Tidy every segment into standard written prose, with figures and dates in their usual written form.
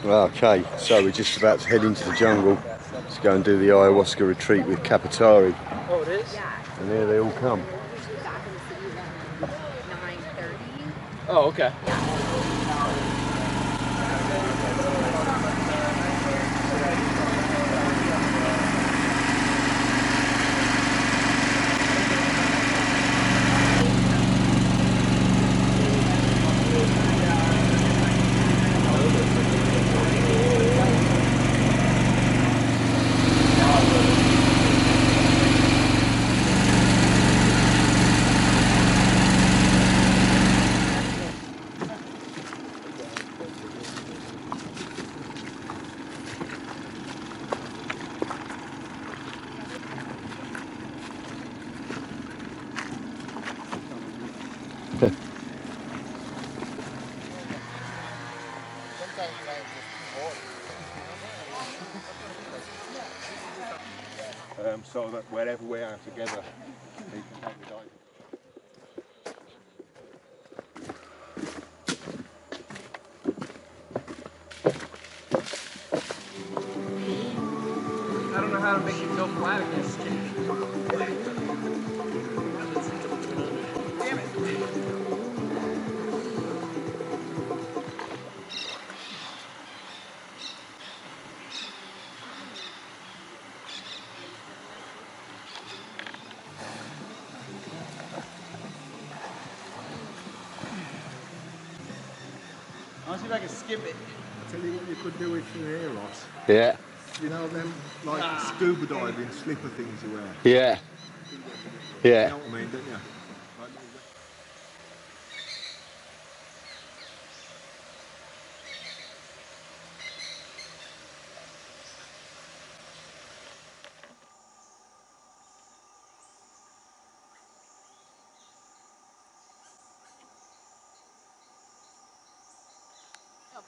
Okay, so we're just about to head into the jungle to go and do the ayahuasca retreat with Kapitari. Oh, it is? And here they all come. Back in the city around 9:30. Oh, okay. So that wherever we are together, we can take the dive. I don't know how to make it go flat again. Damn it. I'll see if I can skip it. I'll tell you what you could do with your hair, Ross. Yeah, You know them like scuba diving slipper things you wear. yeah, You yeah. know what I mean, don't you?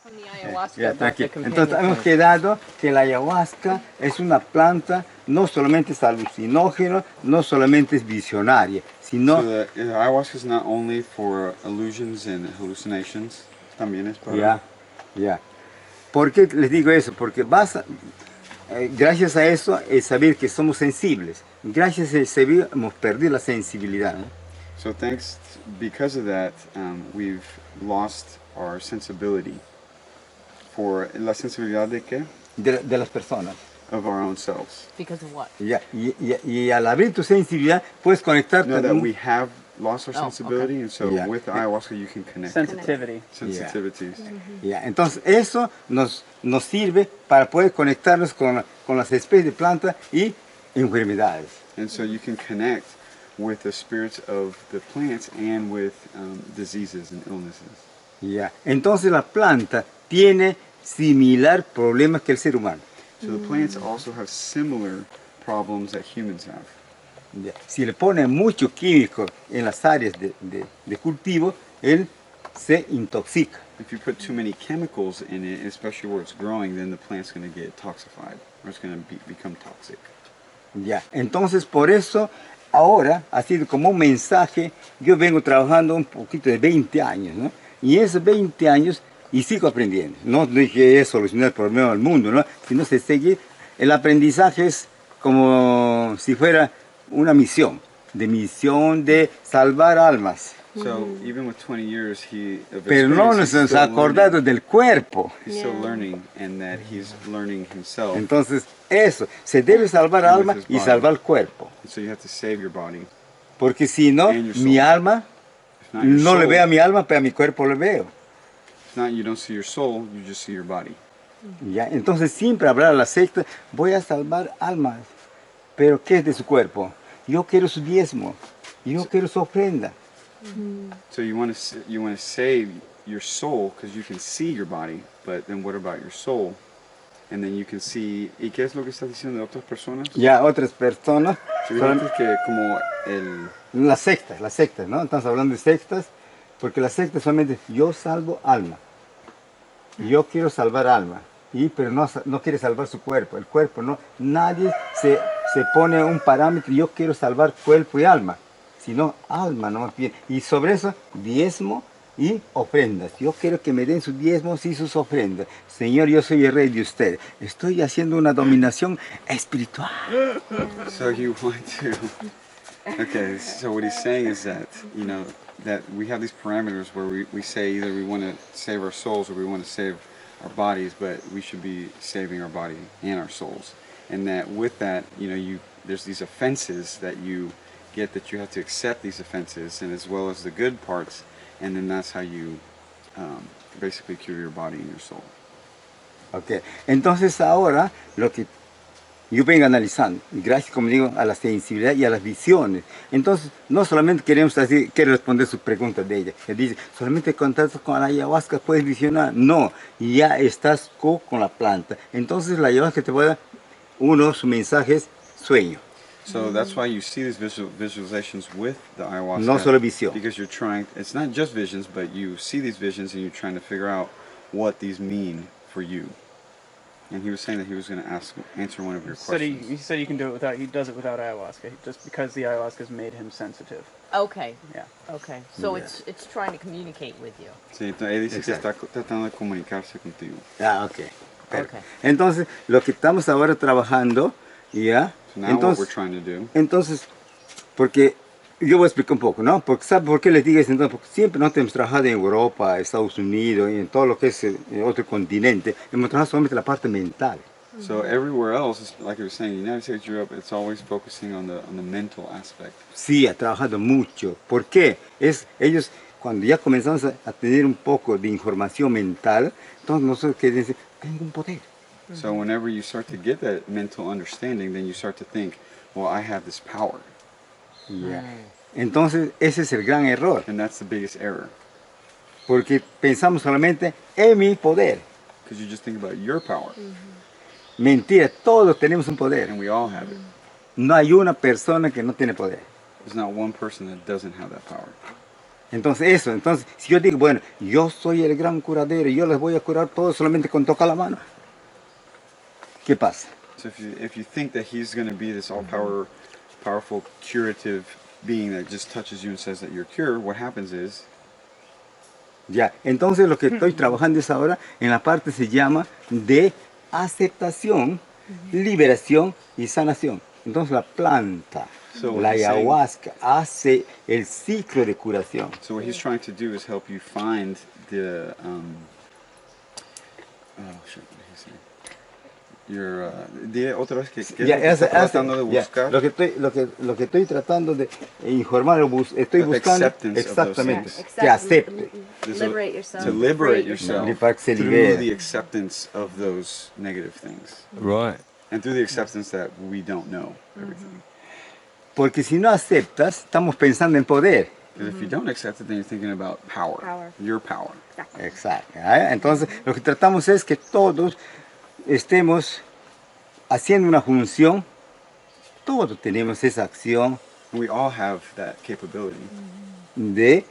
From the ayahuasca. Yeah, about the tranquilo. Entonces hemos quedado que la ayahuasca es una planta no solamente es alucinógeno, no solamente es visionaria, sino So the ayahuasca is not only for illusions and hallucinations, también es para... ya, ya. ¿Por qué les digo eso? Porque gracias a eso es saber que somos sensibles. Gracias a eso hemos perdido la sensibilidad. ¿No? So because of that, we've lost our sensibility. For la sensibilidad de qué? De las personas. Of our own selves. Because of what? Ya, y al abrir tu sensibilidad puedes conectarte. No, that we have lost our sensibility, okay. and so Yeah. with the ayahuasca you can connect. Sensitivity. Sensitivities. Ya, entonces eso nos sirve para poder conectarnos con las especies de plantas y enfermedades. And so you can connect with the spirits of the plants and with diseases and illnesses. Ya, entonces la planta tiene similar problemas que el ser humano. So the plants also have similar problems that humans have. Ya, si le pone mucho químico en las áreas de cultivo, él se intoxica. If you put too many chemicals in it, especially where it's growing, then the plant's going to get toxified, or it's going to become toxic. Ya, entonces por eso ahora ha sido como un mensaje. Yo vengo trabajando un poquito de 20 años, ¿no? Y esos 20 años y sigo aprendiendo. No dije solucionar el problema del mundo, ¿no? Sino se sigue. El aprendizaje es como si fuera una misión de salvar almas. So even with 20 years of Pero no experience, nos hemos acordado del cuerpo. he's still learning, and that he's learning himself. Entonces eso, se debe salvar And with alma his y body. salvar el cuerpo. So you have to save your body. Porque si no, And your soul. mi alma, If not your no le soul, veo a mi alma, pero a mi cuerpo le veo. if not you don't see your soul, you just see your body. ¿Ya? Entonces siempre hablar a la secta, voy a salvar almas. Pero ¿qué es de su cuerpo? Yo quiero su diezmo, yo quiero su ofrenda. So you want to save your soul because you can see your body, but then what about your soul? And then you can see. ¿Y qué es lo que estás diciendo de otras personas? Ya otras personas, So dijiste que como las sectas, ¿no? Estamos hablando de sectas, porque las sectas solamente yo salvo alma. Yo quiero salvar alma, pero no quiere salvar su cuerpo. El cuerpo no, nadie se pone un parámetro, yo quiero salvar cuerpo y alma, sino alma no más bien. Y sobre eso, diezmo y ofrendas. Yo quiero que me den sus diezmos y sus ofrendas. Señor, yo soy el rey de usted. Estoy haciendo una dominación espiritual. So you want to. Okay, so what he's saying is that, you know, that we have these parameters where we say either we want to save our souls or we want to save our bodies, but we should be saving our body and our souls. And that with that, you know, there's these offenses that you get, that you have to accept these offenses, and as well as the good parts, and then that's how you basically cure your body and your soul. Okay. Entonces ahora lo que yo vengo analizando, gracias, como digo, a la sensibilidad y a las visiones. Entonces, no solamente queremos decir, quiero responder sus preguntas de ella, que dice, solamente contacto con la ayahuasca puedes visionar. No, ya estás con la planta. Entonces la ayahuasca te puede dar, uno, su mensaje es sueño. So that's why you see these visualizations with the ayahuasca. No solo visión. Because you're trying, it's not just visions, but you see these visions and you're trying to figure out what these mean for you. And he was saying that he was going to answer one of your questions. He said he can do it without, he does it without ayahuasca, just because the ayahuasca has made him sensitive. Okay. Yeah. Okay. So it's trying to communicate with you. Sí, entonces él dice que está tratando de comunicarse contigo. Ah, ok. Okay. Entonces, lo que estamos ahora trabajando, ya. So now what we're trying to do. Entonces, porque yo voy a explicar un poco, ¿no? Porque ¿sabe por qué les digo eso? Entonces, porque siempre nosotros hemos trabajado en Europa, Estados Unidos y en todo lo que es otro continente, hemos trabajado solamente la parte mental. So everywhere else, like I was saying, United States, Europe, it's always focusing on the mental aspect. Sí, ha trabajado mucho. ¿Por qué? Ellos, cuando ya comenzamos a tener un poco de información mental, entonces nosotros que dicen, tengo un poder. So whenever you start to get that mental understanding, then you start to think, well, I have this power. Yeah. Entonces, ese es el gran error. And that's the biggest error. Porque pensamos solamente en mi poder. Because you just think about your power. Mentira, todos tenemos un poder. And we all have it. No hay una persona que no tiene poder. There's not one person that doesn't have that power. Entonces, si yo digo, bueno, yo soy el gran curadero y yo les voy a curar todos solamente con tocar la mano, ¿qué pasa? So if you think that he's going to be this powerful curative being that just touches you and says that you're cured, what happens is... Ya, entonces lo que estoy trabajando es ahora en la parte se llama de aceptación, liberación y sanación. Entonces la planta, la ayahuasca, hace el ciclo de curación. So what he's trying to do is help you find the... otra vez que está tratando de buscar. Lo que estoy tratando de informar, estoy buscando exactamente que acepte. Liberate yourself. To liberate yourself Para que se through libere. the acceptance of those negative things. Right. And through the acceptance that we don't know everything. Porque si no aceptas, estamos pensando en poder. Because if you don't accept it, then you're thinking about power. Your power. Exacto. Entonces, lo que tratamos es que todos estemos haciendo una función. Todos tenemos esa acción We all have that capability de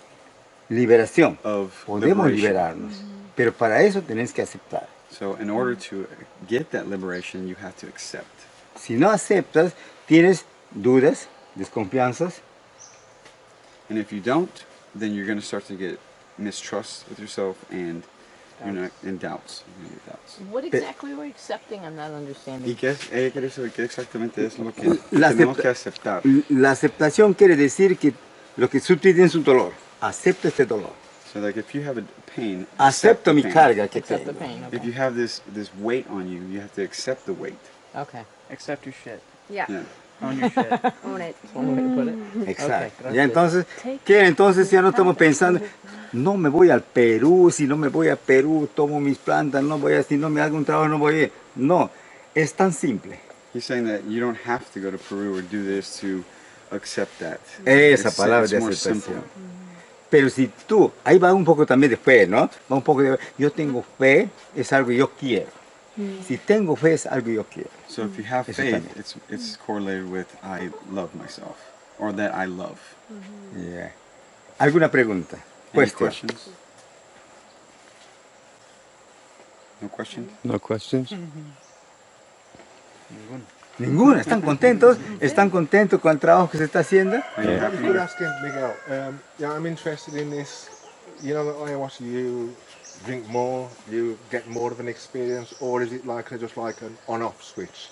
liberación. of Podemos liberation. liberarnos. Pero para eso tenés que aceptar. So in order to get that liberation, you have to accept. Si no aceptas, tienes dudas, desconfianzas. And if you don't, then you're going to start to get mistrust with yourself and you're not in doubts. You're gonna get doubts. What exactly were you accepting? I'm not understanding. ¿Y qué quiere saber qué exactamente es lo que La tenemos acepta- que aceptar? La aceptación quiere decir que lo que tú tienes un dolor. Acepta este dolor. So like if you have a pain, accept Acepto the mi pain. carga que Accept the tengo. pain. If Okay. you have this weight on you, you have to accept the weight. Okay. Accept your shit. Yeah. Yeah. Own your shit. Own it. One way to put it. Exacto. Okay, Ya entonces, ¿qué? Entonces ya no estamos pensando, no me voy al Perú, si no me voy a Perú, tomo mis plantas, no voy a, si no me hago un trabajo, no voy a ir. No, es tan simple. He's saying that you don't have to go to Peru or do this to accept that. Esa It's palabra de more aceptación. simple. Pero si tú, ahí va un poco también de fe, ¿no? Va un poco de, yo tengo fe, es algo que yo quiero. Si tengo fe, es algo que yo quiero. So if you have Eso faith, también. it's correlated with I love myself or that I love. Yeah. ¿Alguna pregunta? Any Question. questions? No questions? No questions? Ninguna. ¿Están contentos? ¿Están contentos con el trabajo que se está haciendo? Are you happy? You're asking Miguel, yeah, I'm interested in this you know, ayahuasca, you drink more, you get more of an experience, or is it like just like an on-off switch?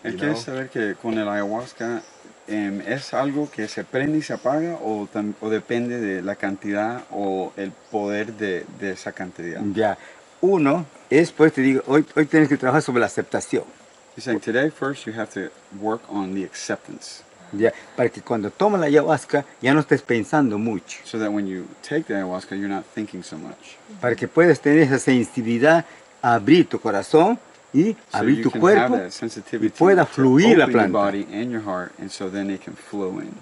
Él You quiere know? saber que con el ayahuasca es algo que se prende y se apaga o depende de la cantidad o el poder de esa cantidad. Ya. Uno es, pues te digo, hoy tienes que trabajar sobre la aceptación. He's saying today first you have to work on the acceptance. Ya, para que cuando tomas la ayahuasca ya no estés pensando mucho. So that when you take the ayahuasca, you're not thinking so much. Para que puedas tener esa sensibilidad, abrir tu corazón y So abrir you tu can cuerpo have that sensitivity y pueda to fluir la open your planta. body and your heart, and so then it can flow in.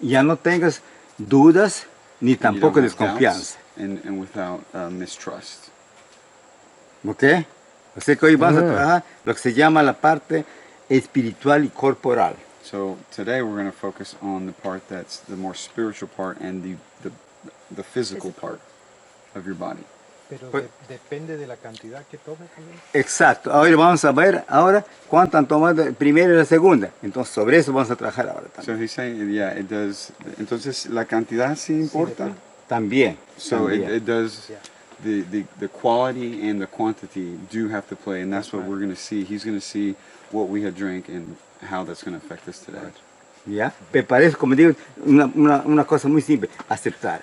Ya no tengas dudas ni And you don't tampoco have desconfianza. doubts and without mistrust. ¿Ok? O sea que hoy vamos a trabajar lo que se llama la parte espiritual y corporal. So today we're going to focus on the part that's the more spiritual part and the physical part of your body. Pero Pues- depende de la cantidad que tome también. Exacto. Ahora vamos a ver ahora cuánto han tomado la primera y la segunda. Entonces sobre eso vamos a trabajar ahora So también. he's saying, yeah, it does. Entonces la cantidad sí importa. También. So también. it does. Yeah. The quality and the quantity do have to play, and that's what we're going to see. He's going to see what we have drank and how that's going to affect us today. ¿Ya? Me parece, como digo, una cosa muy simple, aceptar.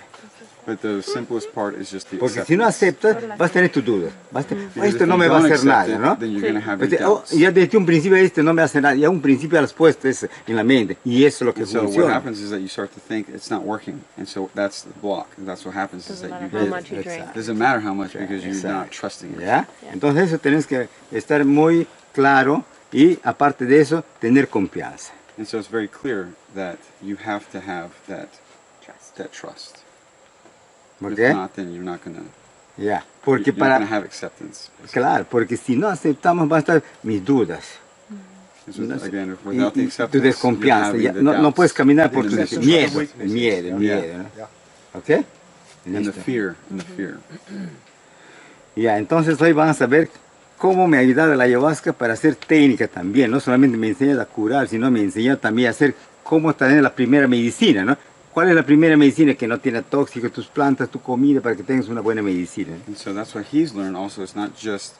But the simplest part is just the Porque si no acceptance. aceptas, vas a tener tus dudas. Because Esto if no you me va a don't hacer accept nada, it, ¿no? then you're going to have O your sea, doubts. ya desde un principio esto no me hace nada. Ya un principio has puesto eso en la mente. Y eso es lo que And so what funciona. happens is that you start to think it's not working, and so that's the block. And that's what happens is Doesn't that you matter how get much you drink. Exacto. doesn't matter how much because you're Exacto. not trusting it. ¿Ya? Entonces eso tenés que estar muy claro y aparte de eso, tener confianza. And so it's very clear that you have to have that trust. ¿Ok? If not, then you're not gonna. Ya. Porque You're not gonna para... have acceptance. Claro, porque si no aceptamos van a estar mis dudas. It's just, No, again, y, without the y tu acceptance, desconfianza. you're Ya, having the no doubts puedes caminar por and tu the miedo, mistrust. miedo, Yeah. miedo, ¿no? Yeah. ¿Ok? And the Listo. fear, and the fear. Ya, entonces hoy vamos a ver cómo me ha ayudado la ayahuasca para hacer técnica también. No solamente me enseña a curar, sino me enseñó también a hacer cómo tener la primera medicina, ¿no? ¿Cuál es la primera medicina que no tiene tóxicos, tus plantas, tu comida, para que tengas una buena medicina? And so that's what he's learned also. It's not just,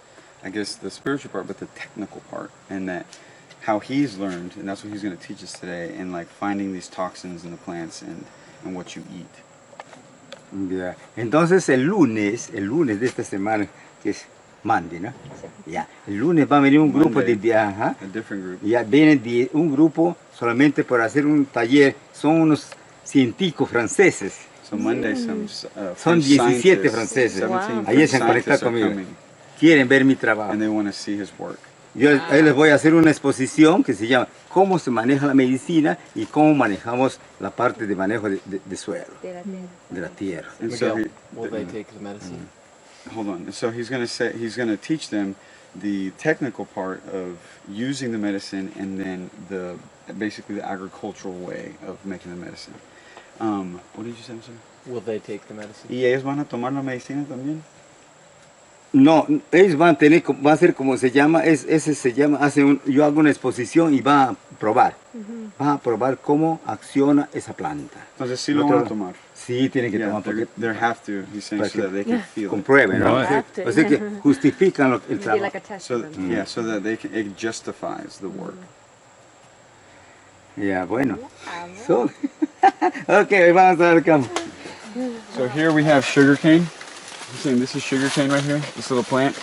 I guess, the spiritual part, but the technical part. And that how he's learned, and that's what he's going to teach us today, in like finding these toxins in the plants and what you eat. Ya. Entonces el lunes de esta semana, que es Monday, ¿no? Ya. El lunes va a venir un grupo Monday. de... Ajá. A different group. Ya viene un grupo solamente por hacer un taller. Son unos científicos franceses. So Monday, some Son French 17 scientists, franceses. 17 Wow. Ayer French se han conectado scientists are conmigo. coming, Quieren ver mi trabajo. and they want to see his work. Yo ahí les voy a hacer una exposición que se llama Cómo se maneja la medicina y cómo manejamos la parte de manejo de suelo, de la tierra. And so Miguel, will they take the medicine? hold on. So he's going to teach them the technical part of using the medicine and then basically the agricultural way of making the medicine. What did you say, sir? Will they take the medicine? ¿Y ellos van a tomar la medicina también? No, ellos van a tener, va a ser como se llama, ese se llama, yo hago una exposición y va a probar. Va a probar cómo acciona esa planta. Entonces sí lo van a tomar. Sí, tienen que Yeah, tomar porque they have to. He's saying para so que that they can feel it. comprueben, ¿no? Right. Have to. O sea que justifican el Be trabajo. like a test So for them. yeah, so that it justifies the work. Ya, bueno. So, ok, vamos a ver cómo. So here we have sugarcane. He's saying this is sugarcane right here. This little plant.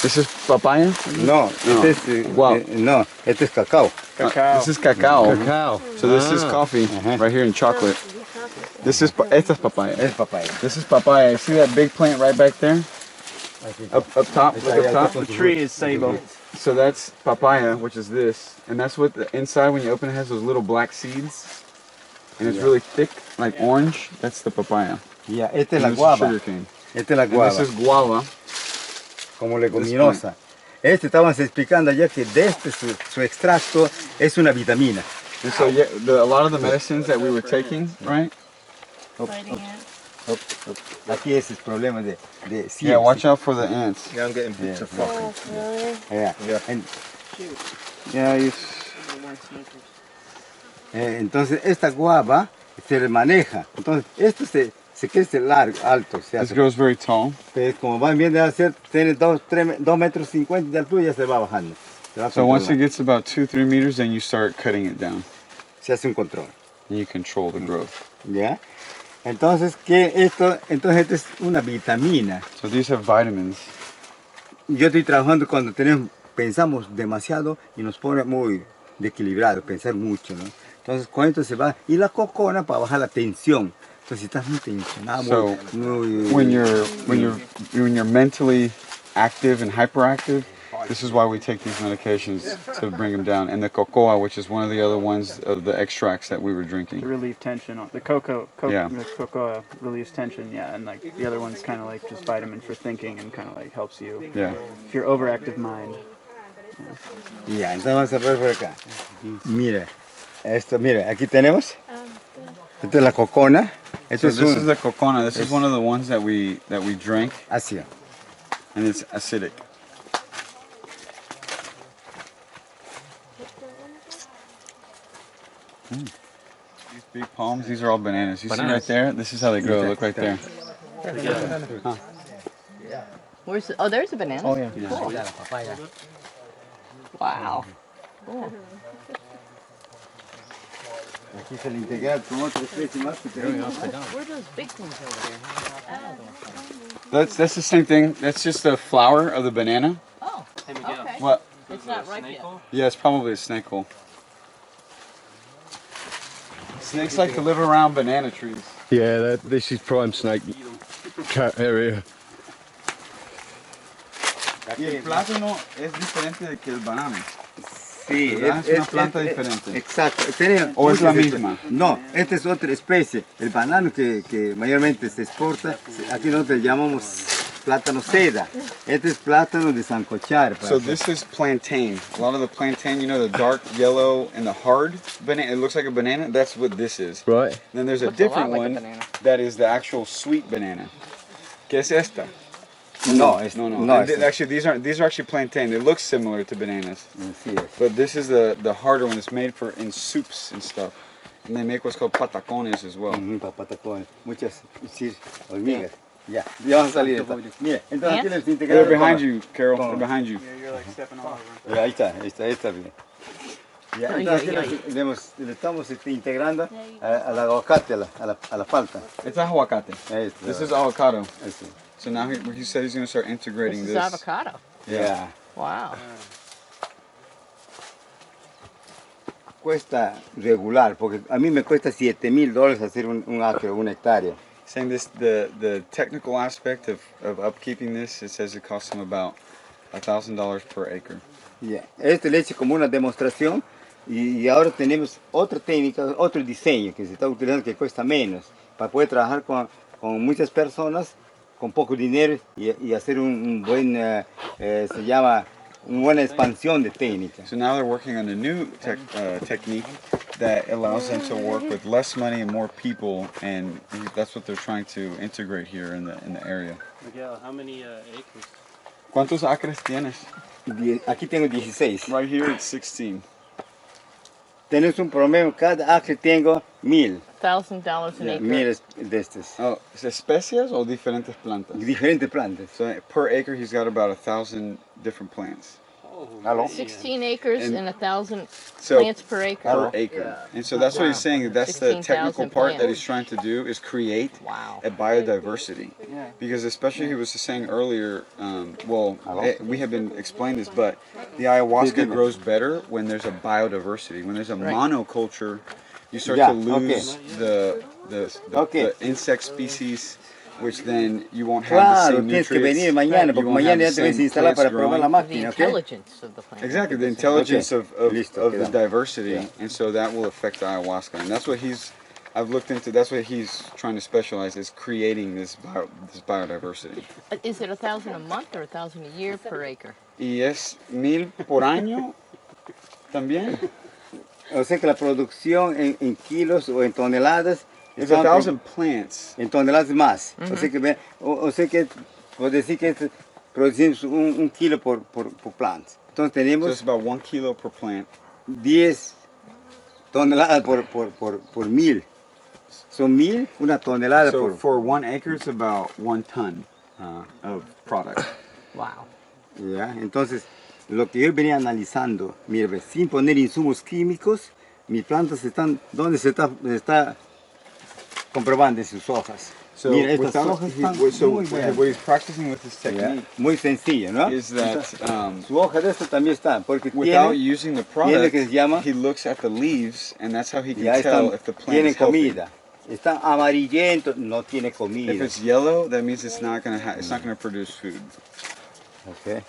This is papaya. No, No. este es, Wow. no, este es cacao. Cacao. This is cacao. Cacao. So this is coffee right here in chocolate. This is esta es papaya. Es papaya. This is papaya. You see that big plant right back there? Up top, look up top. The tree is sabo. So that's papaya, which is this, and that's what the inside when you open it has those little black seeds, and it's really thick, like orange. That's the papaya. Ya, esta es And la this is guava. sugarcane. Esta es la And guava, this is guava. como leguminosa. Este estábamos explicando ya que de este su extracto es una vitamina. And so yeah, a lot of the medicines that we were taking, right? Aquí es el problema de Yeah, watch out for the ants. Yeah, I'm getting bits of flock. Yeah. Yeah. Yeah, Entonces esta guava se maneja. Entonces esto se crece largo, alto. Se This hace. grows very tall. Pero como van viendo a hacer, tiene 2 metros 50 de altura y ya se va bajando. Se va So once it controlando. gets about 2-3 meters, then you start cutting it down. Se hace un control. And you control the growth. ¿Ya? Entonces, entonces esto es una vitamina. So these have vitamins. Yo estoy trabajando cuando pensamos demasiado y nos pone muy desequilibrados, pensar mucho, ¿no? Entonces con esto se va, y la cocona para bajar la tensión. Entonces si estás muy tensionado, So when you're mentally active and hyperactive, this is why we take these medications to bring them down. And the cocoa, which is one of the other ones of the extracts that we were To drinking. relieve tension. The Yeah. the cocoa relieves tension, yeah, and like the other one's kind of like just vitamin for thinking and kind of like helps you. Yeah. If you're overactive mind. Ya, entonces vamos a ver por acá. Mira, mira, aquí tenemos. Esta es la cocona. So this is the cocona. This is one of the ones that we drank, Así. and it's acidic. These big palms, these are all bananas. You see right there? This is how they grow. Look right there. Where's the, oh, there's a banana. Oh, yeah. Cool. Wow. Cool. Aquí se le integra con otra especie más que tenemos. Where are those big things over there? That's the same thing. That's just the flower of the banana. Oh, okay. What? It's not ripe yet. Yeah, it's probably a snake hole. Snakes like to live around banana trees. Yeah, this is prime snake cat area. Y el plátano es diferente de que el banano. Sí, ¿Verdad? Es una planta diferente. Exacto. ¿O es la muchas misma? especies. No, esta es otra especie. El banano que mayormente se exporta, aquí nosotros llamamos plátano seda. Este es plátano de sancochar. So this is plantain. A lot of the plantain, you know, the dark yellow and the hard banana, it looks like a banana. That's what this is. Right. Then there's a Looks a lot different like a one banana. that is the actual sweet banana. ¿Qué es esta? No, No. And actually, these are actually plantain. They look similar to bananas, Así es. but this is the harder one. It's made in soups and stuff. And they make what's called patacones as well. Patacones, muchas hormigas. Ya, ya vamos a salir de esta. Mira, entonces aquí les They're integramos. behind you, Carol. They're behind you. Yeah, you're like stepping all over. Ahí está bien. Ya, Ay, entonces ay, aquí le estamos integrando al aguacate, a la palta. It's aguacate. Esto, This is avocado. esto. So now he said he's going to start integrating This is this. avocado. Ya. Wow. Cuesta regular, porque a mí me cuesta $7,000 hacer un acre, una hectárea. Saying this, the technical aspect of upkeeping this, it says it costs him about $1,000 per acre. Ya. Esto le he hecho como una demostración y ahora tenemos otra técnica, otro diseño que se está utilizando que cuesta menos para poder trabajar con muchas personas con poco dinero y hacer un buen, se llama, una buena expansión de técnica. So now they're working on a new technique that allows them to work with less money and more people, and that's what they're trying to integrate here in the area. Miguel, how many acres? ¿Cuántos acres tienes? Aquí tengo 16. Right here it's 16. Tenemos un promedio, cada acre tengo 1,000. $1,000 an acre. 1,000 de estas. Oh, ¿es especies o diferentes plantas? Diferentes plantas. So per acre he's got about 1,000 different plants. Hello? 16 acres And- and 1,000 So plants per acre. per acre. And so that's what he's saying. That's the 16,000 technical part that plants. he's trying to do is create Wow. a biodiversity. Yeah. Because especially he was saying earlier, we have been explaining this, but the ayahuasca grows better when there's a biodiversity. When there's a Right. monoculture, you start Yeah, to lose Okay. the insect species, which then you won't have the Claro, same tienes que nutrients. venir mañana, You porque won't mañana have ya the te ves same instalar para plants probar la growing. The máquina, ¿ok? intelligence of the plant. Exactly, the intelligence Okay. of Listo, the queda. diversity, Yeah. and so that will affect the ayahuasca, and that's what I've looked into. That's what he's trying to specialize is creating this biodiversity. Is it 1,000 a month or 1,000 a year per acre? Y es 1,000 por año también. O sea que la producción en kilos o en toneladas It's están 1,000 plants. en toneladas más. O sea que, o sea que puedo decir que producimos un kilo por planta. Entonces So it's tenemos about 1 kilo per plant. 10 toneladas por 1,000. son 1000, una tonelada So por... for 1 acre, it's about 1 ton of product. Wow. Ya, entonces, lo que yo venía analizando, mire, ve, sin poner insumos químicos, mis plantas están, ¿dónde se está comprobando en sus hojas? So, Mira, estas without, hojas están so muy buenas. what he's practicing with this Ya, technique muy sencillo, ¿no? is that Su hoja de esta también está, porque without tiene, using the tiene product, que se llama, he looks at the leaves, and that's how he can ya tell están, if the plant tienen is healthy. comida. Está amarillento, no tiene If comida. it's yellow, that means it's not gonna produce food. Okay.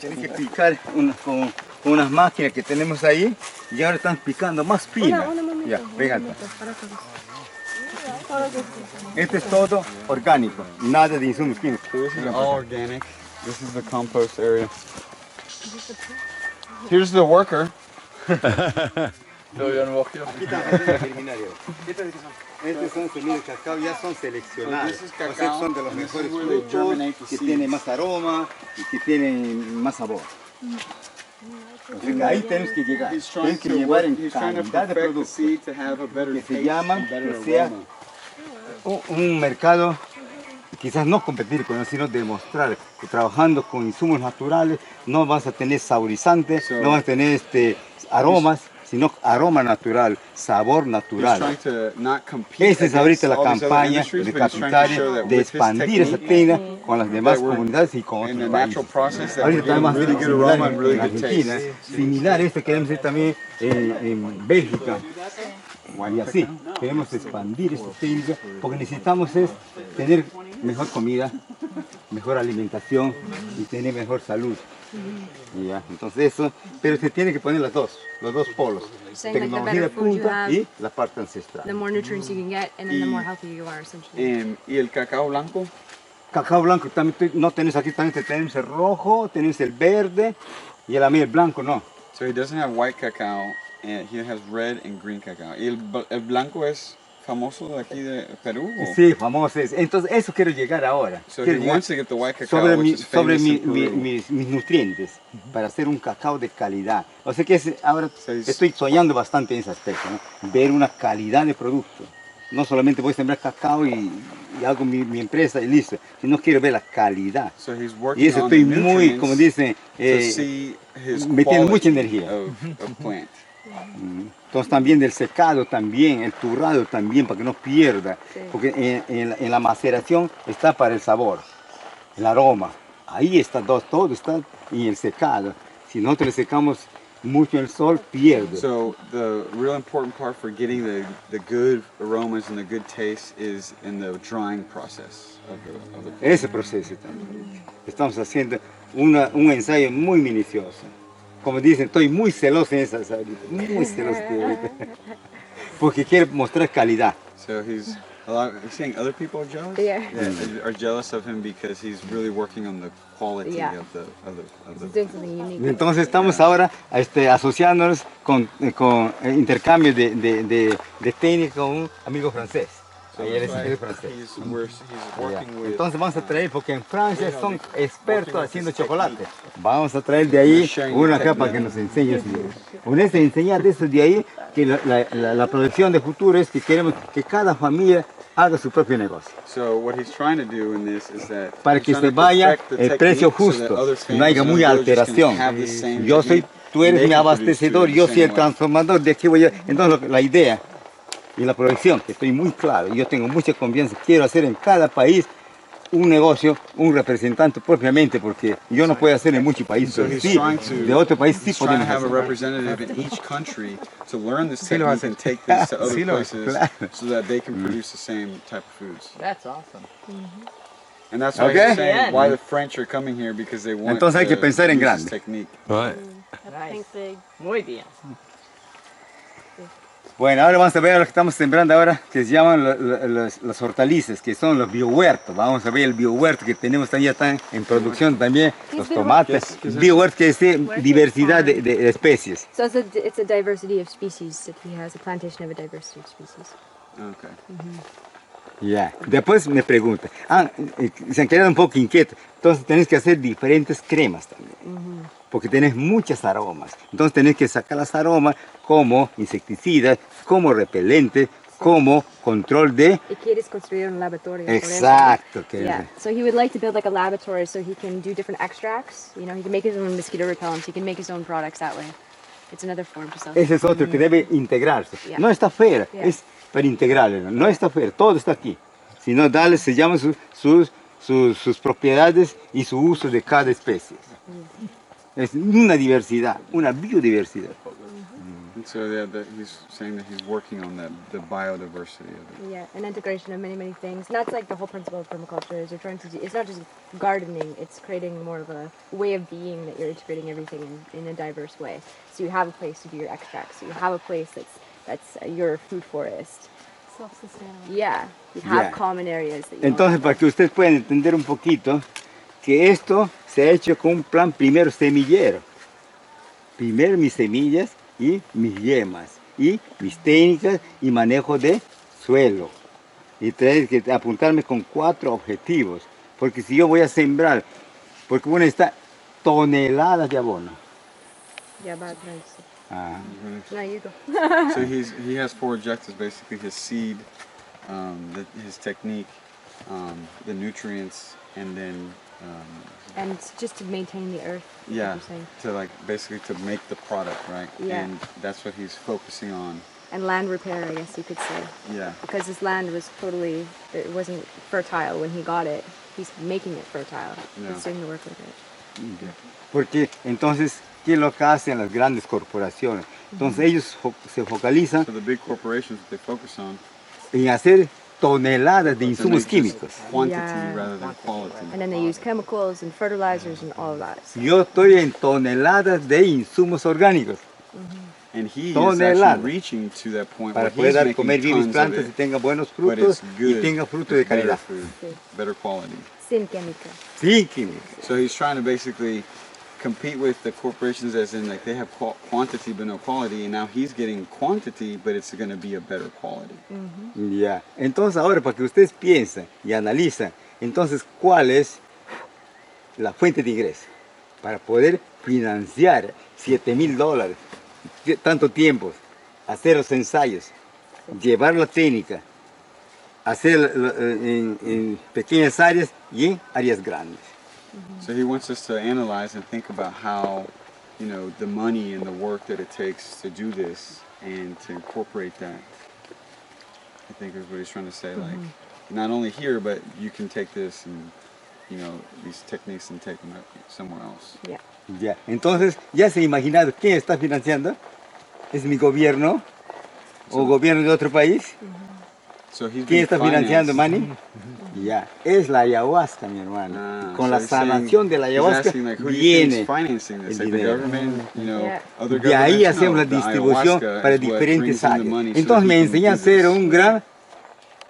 Tienen que picar con unas máquinas que tenemos ahí y ahora están picando más pila. Ya, venga. Este es todo orgánico, nada de insumos químicos. So this is all organic. This is the compost area. Here's the worker. Estos son semillas de cacao, ya son seleccionados. So this is O sea, cacao, son de los and this is mejores where they frutos, germinate the que seeds. tienen más aroma y que tienen más sabor. O sea, que ahí tenemos que llegar. He's Tenemos trying que to llevar en he's trying to calidad de perfect the producto. seed to have a better Que se taste, llaman, and better que sea aroma. un mercado, quizás no competir con él, sino demostrar que trabajando con insumos naturales no vas a tener saborizantes, So- no vas a tener aromas, sino aroma natural, sabor He's natural. trying to not compete Esa es against ahorita la all these other campaña industries, de but he's trying to Kapitari show that de with his expandir esa technique, técnica con las demás that we're comunidades y con in otros the países. natural process, that we're Ahorita getting estamos really haciendo good aroma similar and really en good Argentina, taste. similar esto queremos hacer también en Bélgica. Y así, queremos expandir esta técnica porque necesitamos tener mejor comida, mejor alimentación y tener mejor salud. Ya, entonces eso, pero se tiene que poner los dos polos, Saying like the tecnología better de food you punta have, y la parte the ancestral. more nutrients you can get, and then the more healthy you are, essentially. ¿Y el cacao blanco? Cacao blanco también no tenemos aquí, también tenemos el rojo, tenemos el verde y el blanco no. So he doesn't have white cacao, and he has red and green cacao. ¿Y el blanco es famoso de aquí de Perú? o? Sí, famoso es. Entonces eso quiero llegar ahora. So he Quiero llegar wants to get the white cacao, sobre, which is famous in Peru. mis nutrientes para hacer un cacao de calidad. O sea que ahora So he's- estoy soñando bastante en ese aspecto, ¿no? Ver una calidad de producto. No solamente voy a sembrar cacao y hago mi empresa y listo, sino quiero ver la calidad. So he's Y working eso on estoy the muy, nutrients como dicen, to see his metiendo mucha quality energía. of plant. Entonces también del secado también, el turrado también, para que no pierda. Porque en la maceración está para el sabor, el aroma. Ahí está todo está en el secado. Si nosotros le secamos mucho en el sol, pierde. So the real important part for getting the good aromas and the good taste is in the drying process of the plant. Ese proceso también. Estamos haciendo un ensayo muy minucioso. Como dicen, estoy muy celoso en esas ahorita, muy celoso estoy ahorita. Porque quiero mostrar calidad. So he's saying other people are jealous. Yeah. Are jealous of him because he's really working on the quality Yeah. of the He's doing something unique. Entonces estamos ahora asociándonos con intercambio de técnica con un amigo francés. Ahí él es francés. He's working with. Entonces vamos a traer, porque en Francia son expertos haciendo chocolate. Vamos a traer de ahí una acá para que nos enseñe. Con este enseñar de eso de ahí, que la proyección de futuro es que queremos que cada familia haga su propio negocio. So what he's trying to do in this is that Para he's que trying se to vaya perfect the el precio technique so that justo, other no haya families muy and villages can alteración. have the same Yo soy, technique, tú eres and mi they can produce abastecedor, food yo the soy el same way. transformador, de aquí voy a... Entonces la idea y la proyección, que estoy muy claro, yo tengo mucha confianza, quiero hacer en cada país un negocio, un representante propiamente, porque yo no puedo hacer en muchos países, So pero he's sí, trying to de otro país sí he's trying to podemos have a hacer. representative in each country to learn this Sí lo va a technique hacer. and take this to other Sí lo va a places hacer. so that they can produce the same type of foods. That's awesome. And that's why Okay. he's saying Yeah. why the French are coming here, because they want Entonces hay que to pensar en use this grande. technique. Nice. Muy bien. Bueno, ahora vamos a ver lo que estamos sembrando ahora, que se llaman las hortalizas, que son los biohuertos. Vamos a ver el biohuerto que tenemos también, ya están en producción también, los tomates. Biohuerto quiere decir diversidad de especies. So it's a diversity of species that he has, a plantation of a diversity of species. Okay. Ya. Después me pregunta, se han quedado un poco inquietos, entonces tenés que hacer diferentes cremas también, porque tenés muchas aromas. Entonces tenés que sacar las aromas como insecticidas, como repelentes, como control de... Y quieres construir un laboratorio. Exacto. Yeah, so he would like to build like a laboratory so he can do different extracts. You know, he can make his own mosquito repellents, he can make his own products that way. It's another form to Ese es otro que debe integrarse. Yeah. No está afuera, Yeah. es para integrarlo. No está afuera, todo está aquí. Sino darle, se llaman sus propiedades y su uso de cada especie. Es una diversidad, una biodiversidad. And so he's saying that he's working on the biodiversity of it. Yeah, an integration of many, many things. And that's like the whole principle of permaculture is you're trying to do, it's not just gardening, it's creating more of a way of being that you're integrating everything in a diverse way. So you have a place to do your extracts, so you have a place that's your food forest. Self-sustainable. Yeah, you have Yeah. common areas that you Entonces, para que ustedes puedan entender un poquito, que esto se ha hecho con un plan primero semillero. Primero mis semillas y mis yemas, y mis técnicas y manejo de suelo. Y tener que apuntarme con 4 objetivos, porque si yo voy a sembrar, porque uno está toneladas de abono. Yeah, about nice. Ah. No, you go. So he has 4 objectives, basically his seed, his technique, the nutrients, and then And just to maintain the earth. like yeah, you're saying. to like basically to make the product, right? Yeah. And that's what he's focusing on. And land repair, I guess you could say. Yeah. Because his land was totally, it wasn't fertile when he got it. He's making it fertile. Yeah. He's doing the work with it. Porque entonces, ¿qué es lo que hacen las grandes corporaciones? Entonces ellos se focalizan So the big corporations, they focus on en hacer toneladas de insumos just químicos. quantity Yeah. rather than quality. And then they use chemicals and fertilizers and all of that. Yo estoy en toneladas de insumos orgánicos And he is Toneladas. actually reaching to that point para where poder he's dar making comer bien mis tons of plantas y it, tenga buenos but frutos it's good, y tenga fruto de it's better calidad. food, Sí. better quality. Sin química. Sin químicos. So he's trying to basically compete with the corporations, as in like they have quantity but no quality, and now he's getting quantity, but it's going to be a better quality. Ya. Entonces ahora para que ustedes piensen y analizan, entonces ¿cuál es la fuente de ingreso? Para poder financiar $7,000, tanto tiempo, hacer los ensayos, llevar la técnica, hacer en pequeñas áreas y en áreas grandes. So he wants us to analyze and think about how, you know, the money and the work that it takes to do this and to incorporate that. I think is what he's trying to say. Like, not only here, but you can take this and, you know, these techniques and take them somewhere else. Yeah. Ya. Entonces, ¿ya se ha imaginado quién está financiando? ¿Es mi gobierno? ¿O gobierno de otro país? So he's ¿Quién being está financiando, financed. Manny? Ya, es la ayahuasca, mi hermano. Ah, Con so la he's saying- sanación de la he's ayahuasca asking, like, who do you think viene is financing this? el Like the dinero. government, you know, Yeah. other De ahí governments? hacemos No, la the distribución ayahuasca para is what diferentes brings in the áreas. money so Entonces that me he can enseña a do ser this. un gran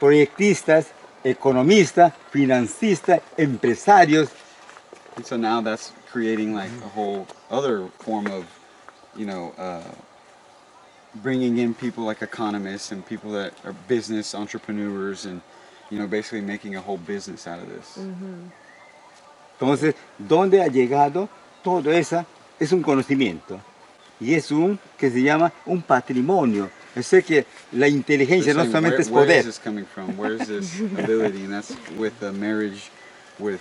proyectista, economista, financista, empresarios. And so now that's creating like a whole other form of, you know, bringing in people like economists and people that are business entrepreneurs and, you know, basically making a whole business out of this. Entonces, ¿dónde ha llegado todo eso? Es un conocimiento. Y es un, que se llama un patrimonio. Yo sé que la inteligencia no They're saying, solamente es where is poder. this coming from? Where is this ability? And that's with the marriage with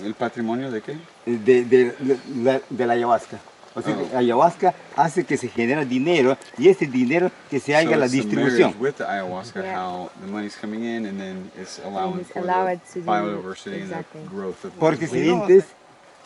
el patrimonio de qué? De la ayahuasca. O sea, Oh. la ayahuasca hace que se genera dinero y ese dinero que se haga So la it's the distribución. marriage with the ayahuasca, Yeah. how the money's coming in and then it's allowing it's for allowed the to do- biodiversity exactly. and the growth of Porque the diferentes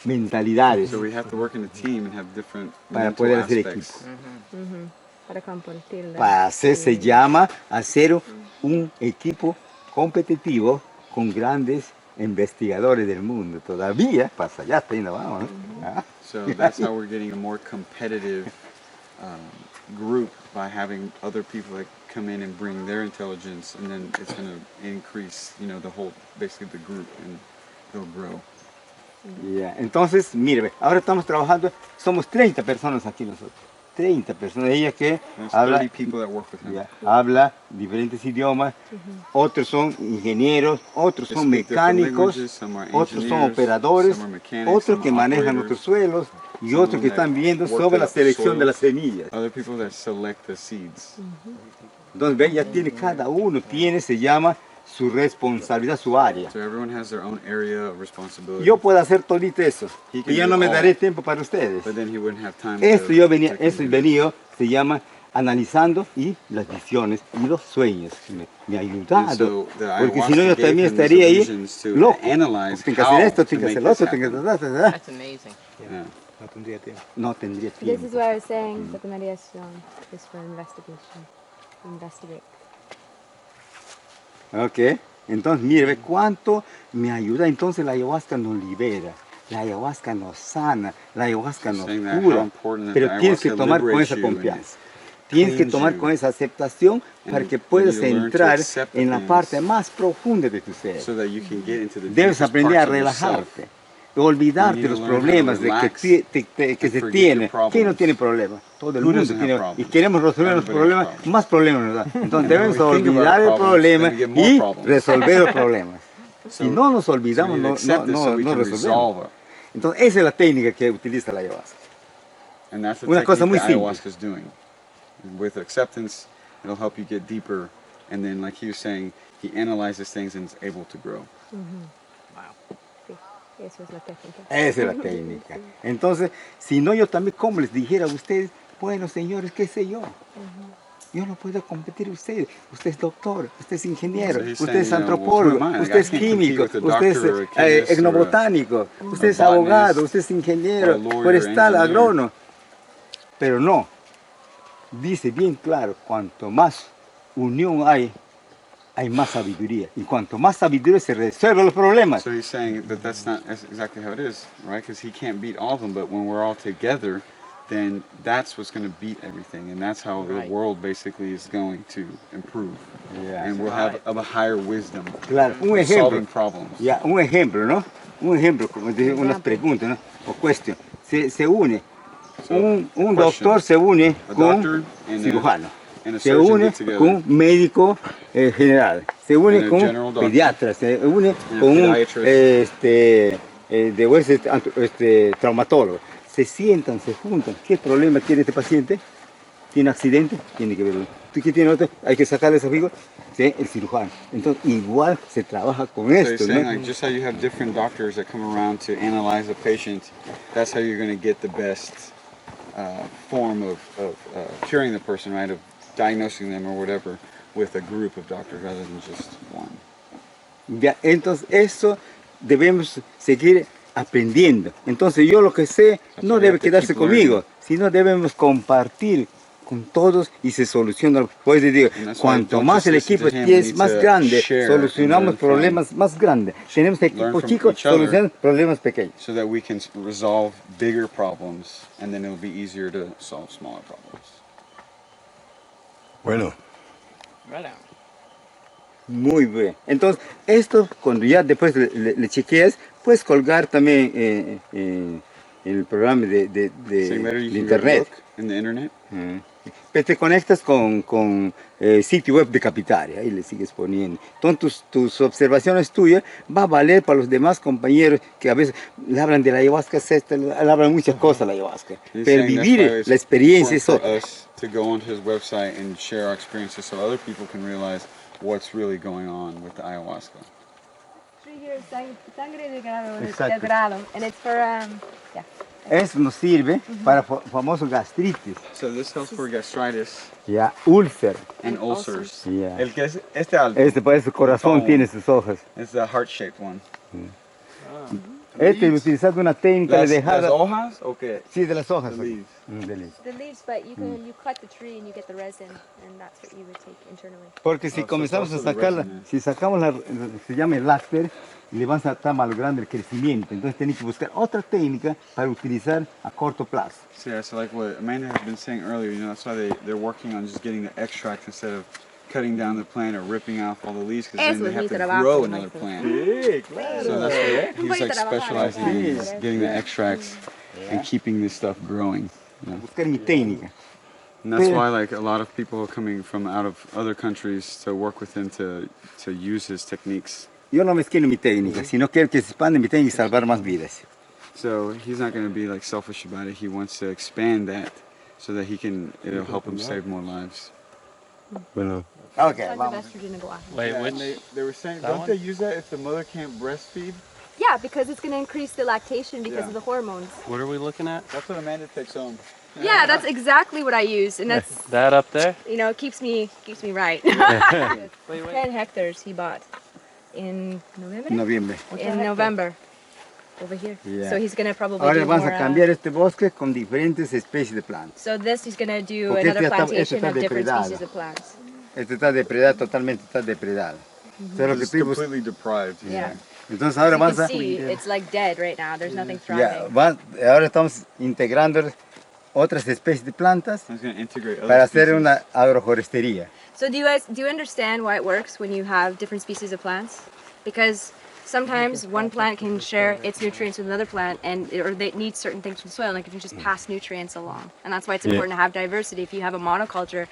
mentalidades So we have to work in a team and have different para mental poder hacer aspects. equipo. Para compartirla. Para hacer, se llama hacer un equipo competitivo con grandes investigadores del mundo. Todavía, pasa allá, hasta ahí no vamos. ¿no? Ah. So that's how we're getting a more competitive group by having other people that come in and bring their intelligence, and then it's going to increase, you know, the whole, basically the group, and they'll grow. Ya, entonces, mire, ahora estamos trabajando, somos 30 personas aquí nosotros. 30 personas, ella que There's habla, 30 people that work with him. ya, habla diferentes idiomas, otros son ingenieros, otros They son speak different mecánicos, languages, some are otros son engineers, operadores, some are mechanics, otros some que are manejan operators, nuestros suelos y some otros que that están viendo work sobre la the selección de soils, las semillas. Other people that select the seeds. Entonces, ven, ya tiene, cada uno tiene, se llama su responsabilidad, su área. So everyone has their own area of responsibility. Yo puedo hacer todito eso, He can y yo do no me all, daré tiempo para ustedes. But then he wouldn't have time Esto to, yo venía, to esto do venido, se llama analizando y las visiones y los sueños. Me ha ayudado, so the porque si no yo ayahuasca gave también him these estaría ahí, illusions to loco. analyze Tengo que hacer how esto, to tengo que make hacer lo this otro, tengo que happen. hacer. That's amazing. Yeah. No tendría tiempo. No tendría This tiempo. is why I was saying that the meditation is for investigation. Investigate. Ok, entonces mire, ve cuánto me ayuda. Entonces la ayahuasca nos libera, la ayahuasca nos sana, la ayahuasca nos Saying that, how cura. important that Pero the tienes que ayahuasca tomar con liberates esa you and confianza. Tienes que cleans tomar you. con esa aceptación para And que you puedas need to learn to entrar accept the en la things parte más profunda de tu ser. so that you can get into the Debes deepest aprender a parts of yourself. relajarte, olvidarte You need los to learn how to problemas de relax que and se forget tiene. your problems. ¿Quién no tiene problemas? Todo el Who mundo doesn't have tiene. Y problems? queremos resolver los Everybody has problemas, problems. más problemas nos da. Entonces And debemos when we think about olvidar el problems, problema then we get more y problems. resolver los problemas. So- Si no nos So olvidamos, we need to no accept this so we can resolvemos. resolve it. Entonces esa es la técnica que utiliza la ayahuasca. And that's the Una cosa technique muy that simple. ayahuasca is doing. With acceptance, it'll help you get deeper. And then, like he was saying, he analyzes things and is able to grow. Sí, eso es la técnica. Esa es la técnica. Entonces, si no, yo también, como les dijera a ustedes, bueno, señores, qué sé yo. Yo no puedo competir con ustedes. Usted es doctor, usted es ingeniero, So he's usted saying, es you know, well, antropólogo, who am I? Like, usted I es can't compete químico, with a usted es doctor or a chemist or a- etnobotánico, usted es botanist abogado, usted es or ingeniero, a lawyer, forestal, engineer. agrónomo. Pero no, dice bien claro, cuanto más unión hay más sabiduría. Y cuanto más sabiduría se resuelven los problemas. So he's saying that that's not exactly how it is, right? Because he can't beat all of them, but when we're all together, then that's what's going to beat everything. And that's how the world basically is going to improve. Yeah. And we'll have a higher wisdom Claro, un of ejemplo. solving problems. Ya, un ejemplo, ¿no? Un ejemplo, como dice, unas preguntas, ¿no? O cuestión. Se une. So, Un question. doctor se une A con doctor and cirujano. and a Se surgeon une get together. con médico general. Se une And a con general doctor. pediatra. Se une And a con un pediatrist. traumatólogo. Se sientan, se juntan. ¿Qué problema tiene este paciente? ¿Tiene accidente? Tiene que verlo. ¿Qué tiene otro? Hay que sacarle esa figura. Sí, el cirujano. Entonces, igual se trabaja con So esto, he's saying, ¿no? like, just how you have different doctors that come around to analyze a patient, that's how you're going to get the best form of curing the person, right? Of diagnosing them or whatever with a group of doctors rather than just one. Ya, entonces, eso debemos seguir aprendiendo. Entonces, yo lo que sé no we debe have to quedarse keep conmigo, sino debemos compartir con todos y se soluciona. Pues digo, And that's why cuanto don't más just el listen equipo to him, we es need más to grande, share solucionamos and learn from- problemas más grandes. Tenemos learn equipos from chicos, each other. solucionamos problemas pequeños. So that we can resolve bigger problems and then it'll be easier to solve smaller problems. Bueno, Right on. Muy bien. Entonces, esto cuando ya después le chequeas, puedes colgar también el programa de Same matter, you can go internet. look in the internet. Pues te conectas con sitio web de Kapitari, ahí le sigues poniendo. Entonces tus observaciones tuyas va a valer para los demás compañeros que a veces le hablan de la ayahuasca, le hablan muchas cosas la ayahuasca. He's Pero saying that's vivir why it's la experiencia es important for otra. us to go onto his website and share our experiences so other people can realize what's really going on with the ayahuasca. Sangre de grado, Exacto. grado, and it's for yeah. Eso nos sirve para famoso gastritis, So this helps for gastritis ya, úlcer. and ulcers. Yeah. El que es este alto. Este parece su corazón, tiene sus hojas. It's the heart-shaped one. Este utilizando una técnica de Las dejada. hojas o qué? Sí, de las hojas. The leaves. De leaves. The leaves, but you cut the tree and you get the resin, and that's what you would take internally. Porque si so comenzamos a also the sacarla, resin, si sacamos se llama el lácter, le van a estar malogrando el crecimiento. Entonces tienen que buscar otra técnica para utilizar a corto plazo. So yeah, so like what Amanda has been saying earlier, you know, that's why they're working on just getting the extract instead of cutting down the plant or ripping off all the leaves, because then Eso they es have mi to trabajo, grow another maestro. plant. Sí, claro. So that's what he's Voy a like trabajar specializing acá. in, is getting the extracts and keeping this stuff growing. You know? Buscar mi técnica. And that's Pero- why like a lot of people are coming from out of other countries to work with him to use his techniques. Yo no mezquino mi técnica, sino quiero que se expande mi técnica y salvar más vidas. So he's not going to be like selfish about it. He wants to expand that so that it'll help him save more lives. Bueno. Okay, Tons of vamos. estrogen and guar. Wait, Yeah, which? and they were saying, that don't one? they use that if the mother can't breastfeed? Yeah, because it's going to increase the lactation because Yeah. of the hormones. What are we looking at? That's what Amanda takes home. Yeah, that's exactly what I use, and that's, That up there? you know, keeps me right. Wait, 10 hectares he bought in November. Noviembre. In November, over here. Yeah. So he's gonna probably Ahora do vamos more. a cambiar este bosque con diferentes especies de plantas. So this he's gonna do Porque another este plantation está of different depredado. species of plants. Este está depredado, totalmente está depredado. So lo que It's estoy bus- completely deprived. Yeah. Entonces So ahora you vamos can a... see it's like dead right now. There's nothing Ya, thriving. ahora estamos integrando otras especies de plantas I was going to integrate other para hacer species. una agroforestería. So do you understand why it works when you have different species of plants? Because sometimes one plant can share its nutrients with another plant, or they need certain things from the soil. Like if you just pass nutrients along, and that's why it's important to have diversity. If you have a monoculture,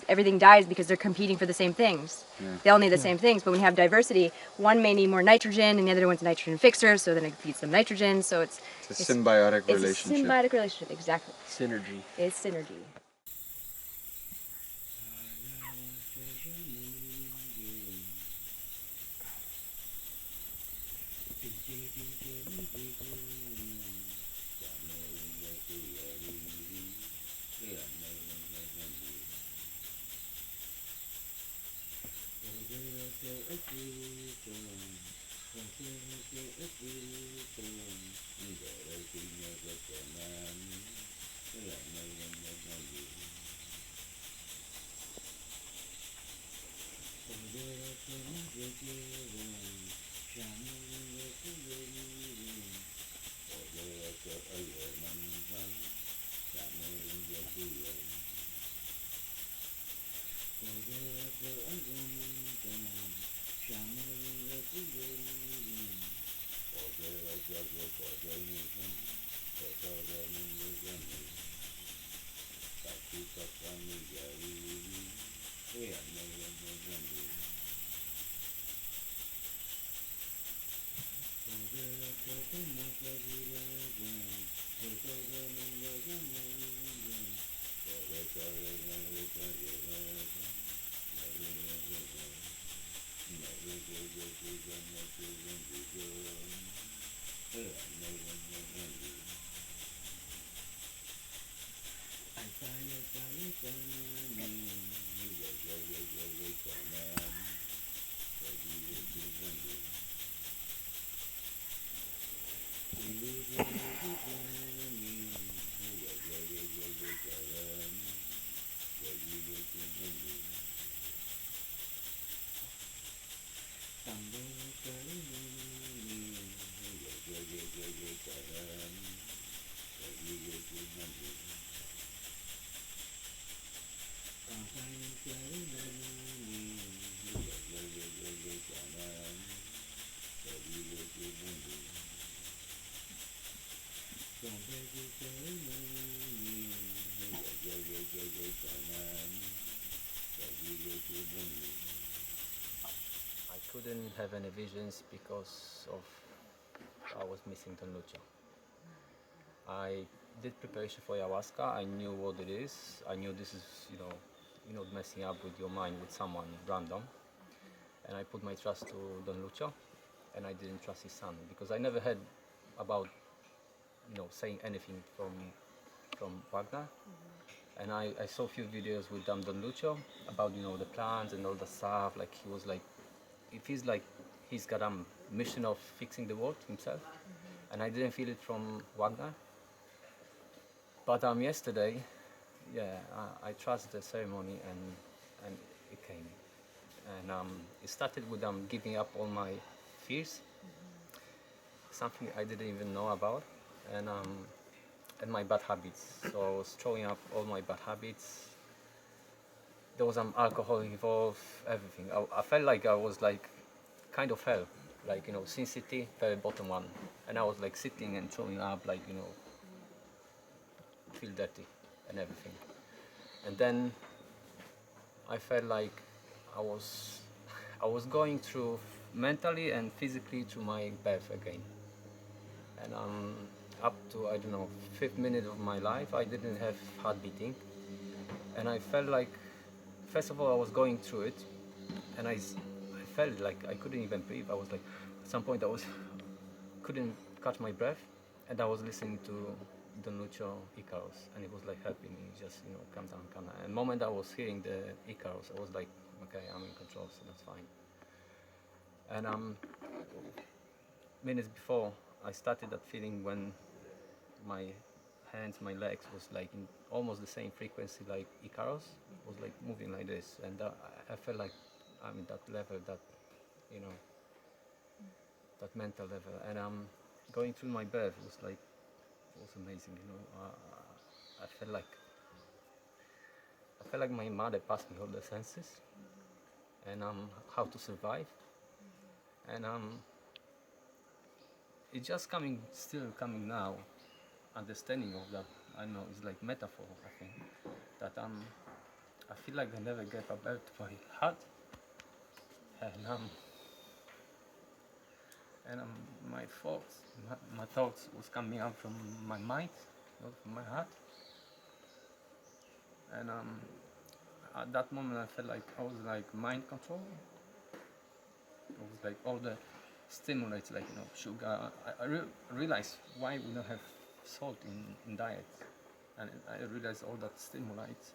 everything dies because they're competing for the same things. They all need the same things, but when you have diversity, one may need more nitrogen, and the other one's a nitrogen fixer, so then it feeds them nitrogen. So it's It's a symbiotic it's relationship. a symbiotic relationship. Exactly, Synergy. it's synergy. I couldn't have any visions because of I was missing Don Lucho. I did preparation for ayahuasca. I knew what it is. I knew this is, messing up with your mind with someone random. And I put my trust to Don Lucho, and I didn't trust his son because I never heard about, saying anything from Wagner. And I saw a few videos with Don Lucho about, the plants and all the stuff. Like he was like, it feels like he's got a mission of fixing the world himself. And I didn't feel it from Wagner. But yesterday, I trusted the ceremony and it came. And it started with giving up all my fears, something I didn't even know about, and my bad habits. So I was throwing up all my bad habits. There was alcohol involved, everything. I felt like I was like kind of hell, like Sin City, very bottom one, and I was like sitting and throwing up, like feel dirty and everything. And then I felt like I was going through mentally and physically to my birth again. And up to, I don't know, 5th minute of my life, I didn't have heart beating. And I felt like first of all, I was going through it, and I felt like I couldn't even breathe. I was like, at some point, couldn't catch my breath, and I was listening to Don Lucho Icaros, and it was like helping me, just calm down, calm down. And the moment I was hearing the Icaros, I was like, okay, I'm in control, so that's fine. And minutes before, I started that feeling when my hands, my legs was like in almost the same frequency like Icaros, was like moving like this, and I felt like I'm in that level, that that mental level, and going through my breath was amazing. I felt like my mother passed me all the senses, and how to survive, and it's just still coming now, understanding of that. I know it's like metaphor, I think, that I feel like I never gave a birth to my heart, and my thoughts was coming out from my mind, not from my heart, and at that moment I felt like I was like mind control. It was like all the stimulates, like sugar. I realized why we don't have salt in diet, and I realized all that stimulates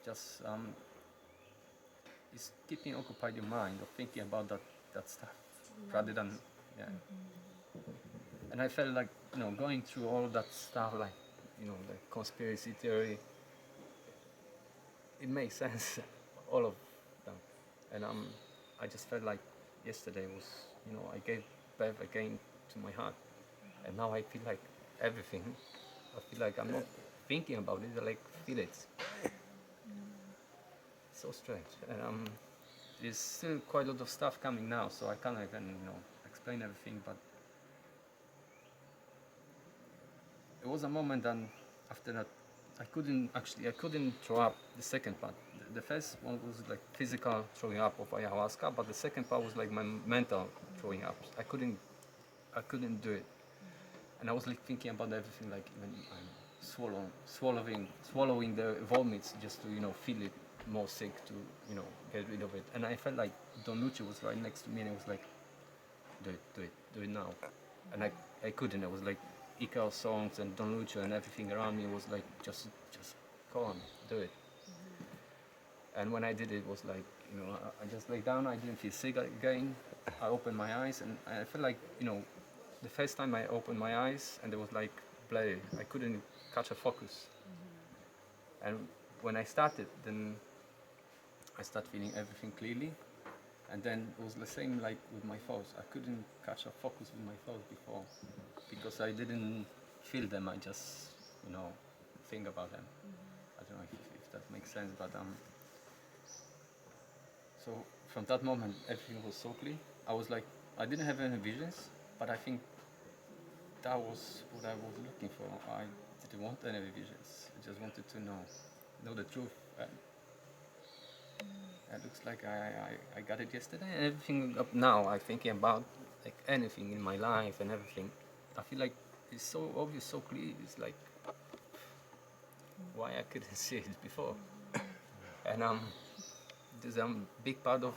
just is keeping occupied your mind of thinking about that stuff rather than And I felt like going through all that stuff, like the conspiracy theory. It makes sense, all of them, and I just felt like yesterday was I gave birth again to my heart, and now I feel like everything. I feel like I'm not thinking about it. I like feel it. So strange, and there's still quite a lot of stuff coming now, so I can't even explain everything. But it was a moment, and after that, I couldn't throw up the second part. The first one was like physical throwing up of ayahuasca, but the second part was like my mental throwing up. I couldn't do it, and I was like thinking about everything, like even swallowing the vomits just to feel it more sick, to get rid of it. And I felt like Don Lucho was right next to me, and it was like, do it now, and I couldn't. I was like Icaro songs and Don Lucho and everything around me was like just go on, do it. And when I did it, was like I just lay down. I didn't feel sick again. I opened my eyes, and I felt like the first time I opened my eyes, and there was like blurry. I couldn't catch a focus. And when I started, then I started feeling everything clearly. And then it was the same like with my thoughts. I couldn't catch a focus with my thoughts before because I didn't feel them. I just think about them. I don't know if that makes sense, but so from that moment everything was so clear. I was like, I didn't have any visions, but I think that was what I was looking for. I didn't want any visions. I just wanted to know the truth. It looks like I got it yesterday, and everything up now I'm thinking about like anything in my life and everything. I feel like it's so obvious, so clear. It's like why I couldn't see it before. And there's a big part of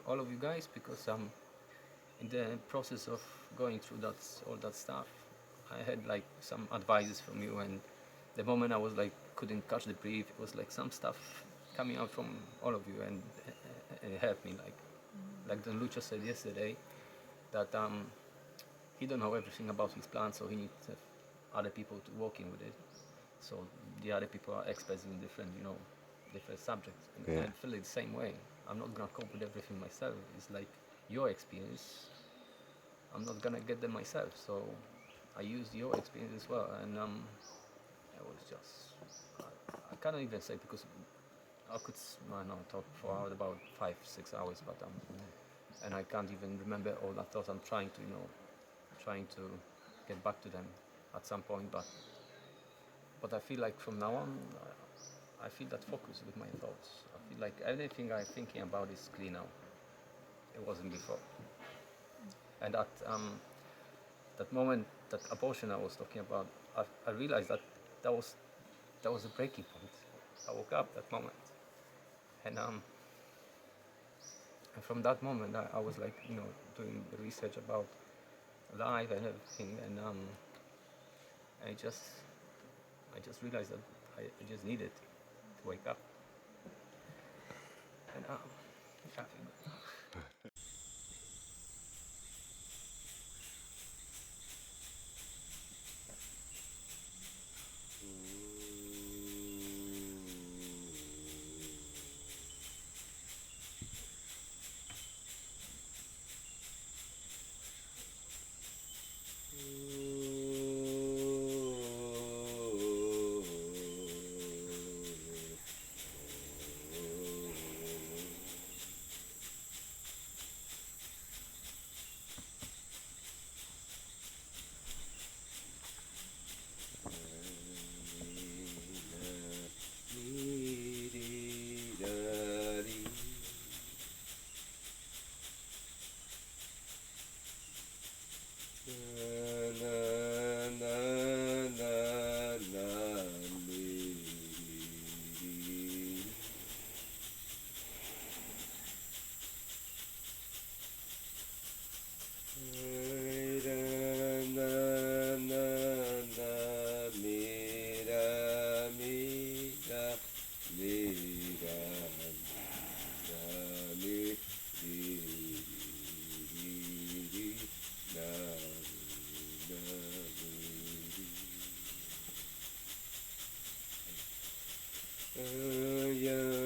all of you guys, because in the process of going through all that stuff, I had like some advices from you, and the moment I was like couldn't catch the breath, it was like some stuff coming out from all of you, and it helped me. Like Don Lucho said yesterday, that he don't know everything about his plant, so he needs other people to working with it. So the other people are experts in different subjects, and I feel it the same way. I'm not gonna cope with everything myself. It's like your experience. I'm not gonna get them myself, so I used your experience as well, and it was just I can't even say, because I could talk for hours, about 5-6 hours, but and I can't even remember all the thoughts. I'm trying to get back to them at some point, but I feel like from now on I feel that focus with my thoughts. I feel like everything I'm thinking about is clear now. It wasn't before. And that moment, that abortion I was talking about, I realized that was a breaking point. I woke up that moment, and from that moment, I was like, you know, doing the research about life and everything, and I just realized that I just needed to wake up, and I feel good.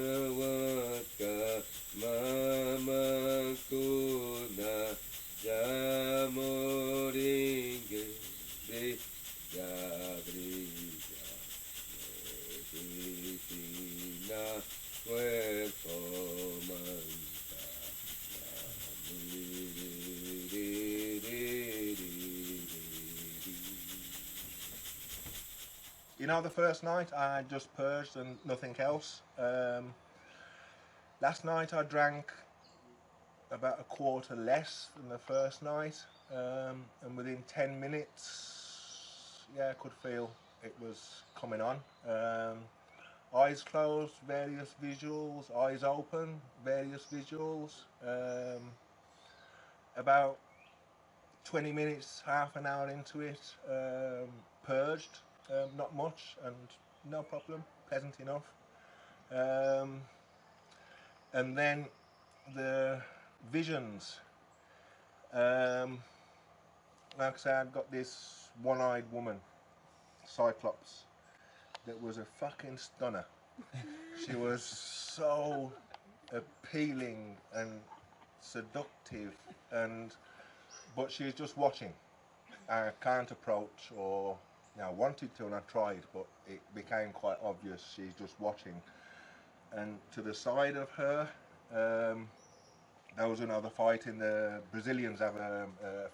Ayahuasca mama kuna jamoringe brilla brilla medicina cuerpo manta You know, the first night I just purged and nothing else. Last night I drank about a quarter less than the first night, and within 10 minutes, yeah, I could feel it was coming on. Eyes closed, various visuals, eyes open, various visuals. About 20 minutes, half an hour into it, purged, not much and no problem, pleasant enough. And then the visions, like I said, I've got this one-eyed woman, Cyclops, that was a fucking stunner. She was so appealing and seductive, but she was just watching. I can't approach, or I wanted to and I tried, but it became quite obvious she's just watching. And to the side of her, there was another fight. In the Brazilians have a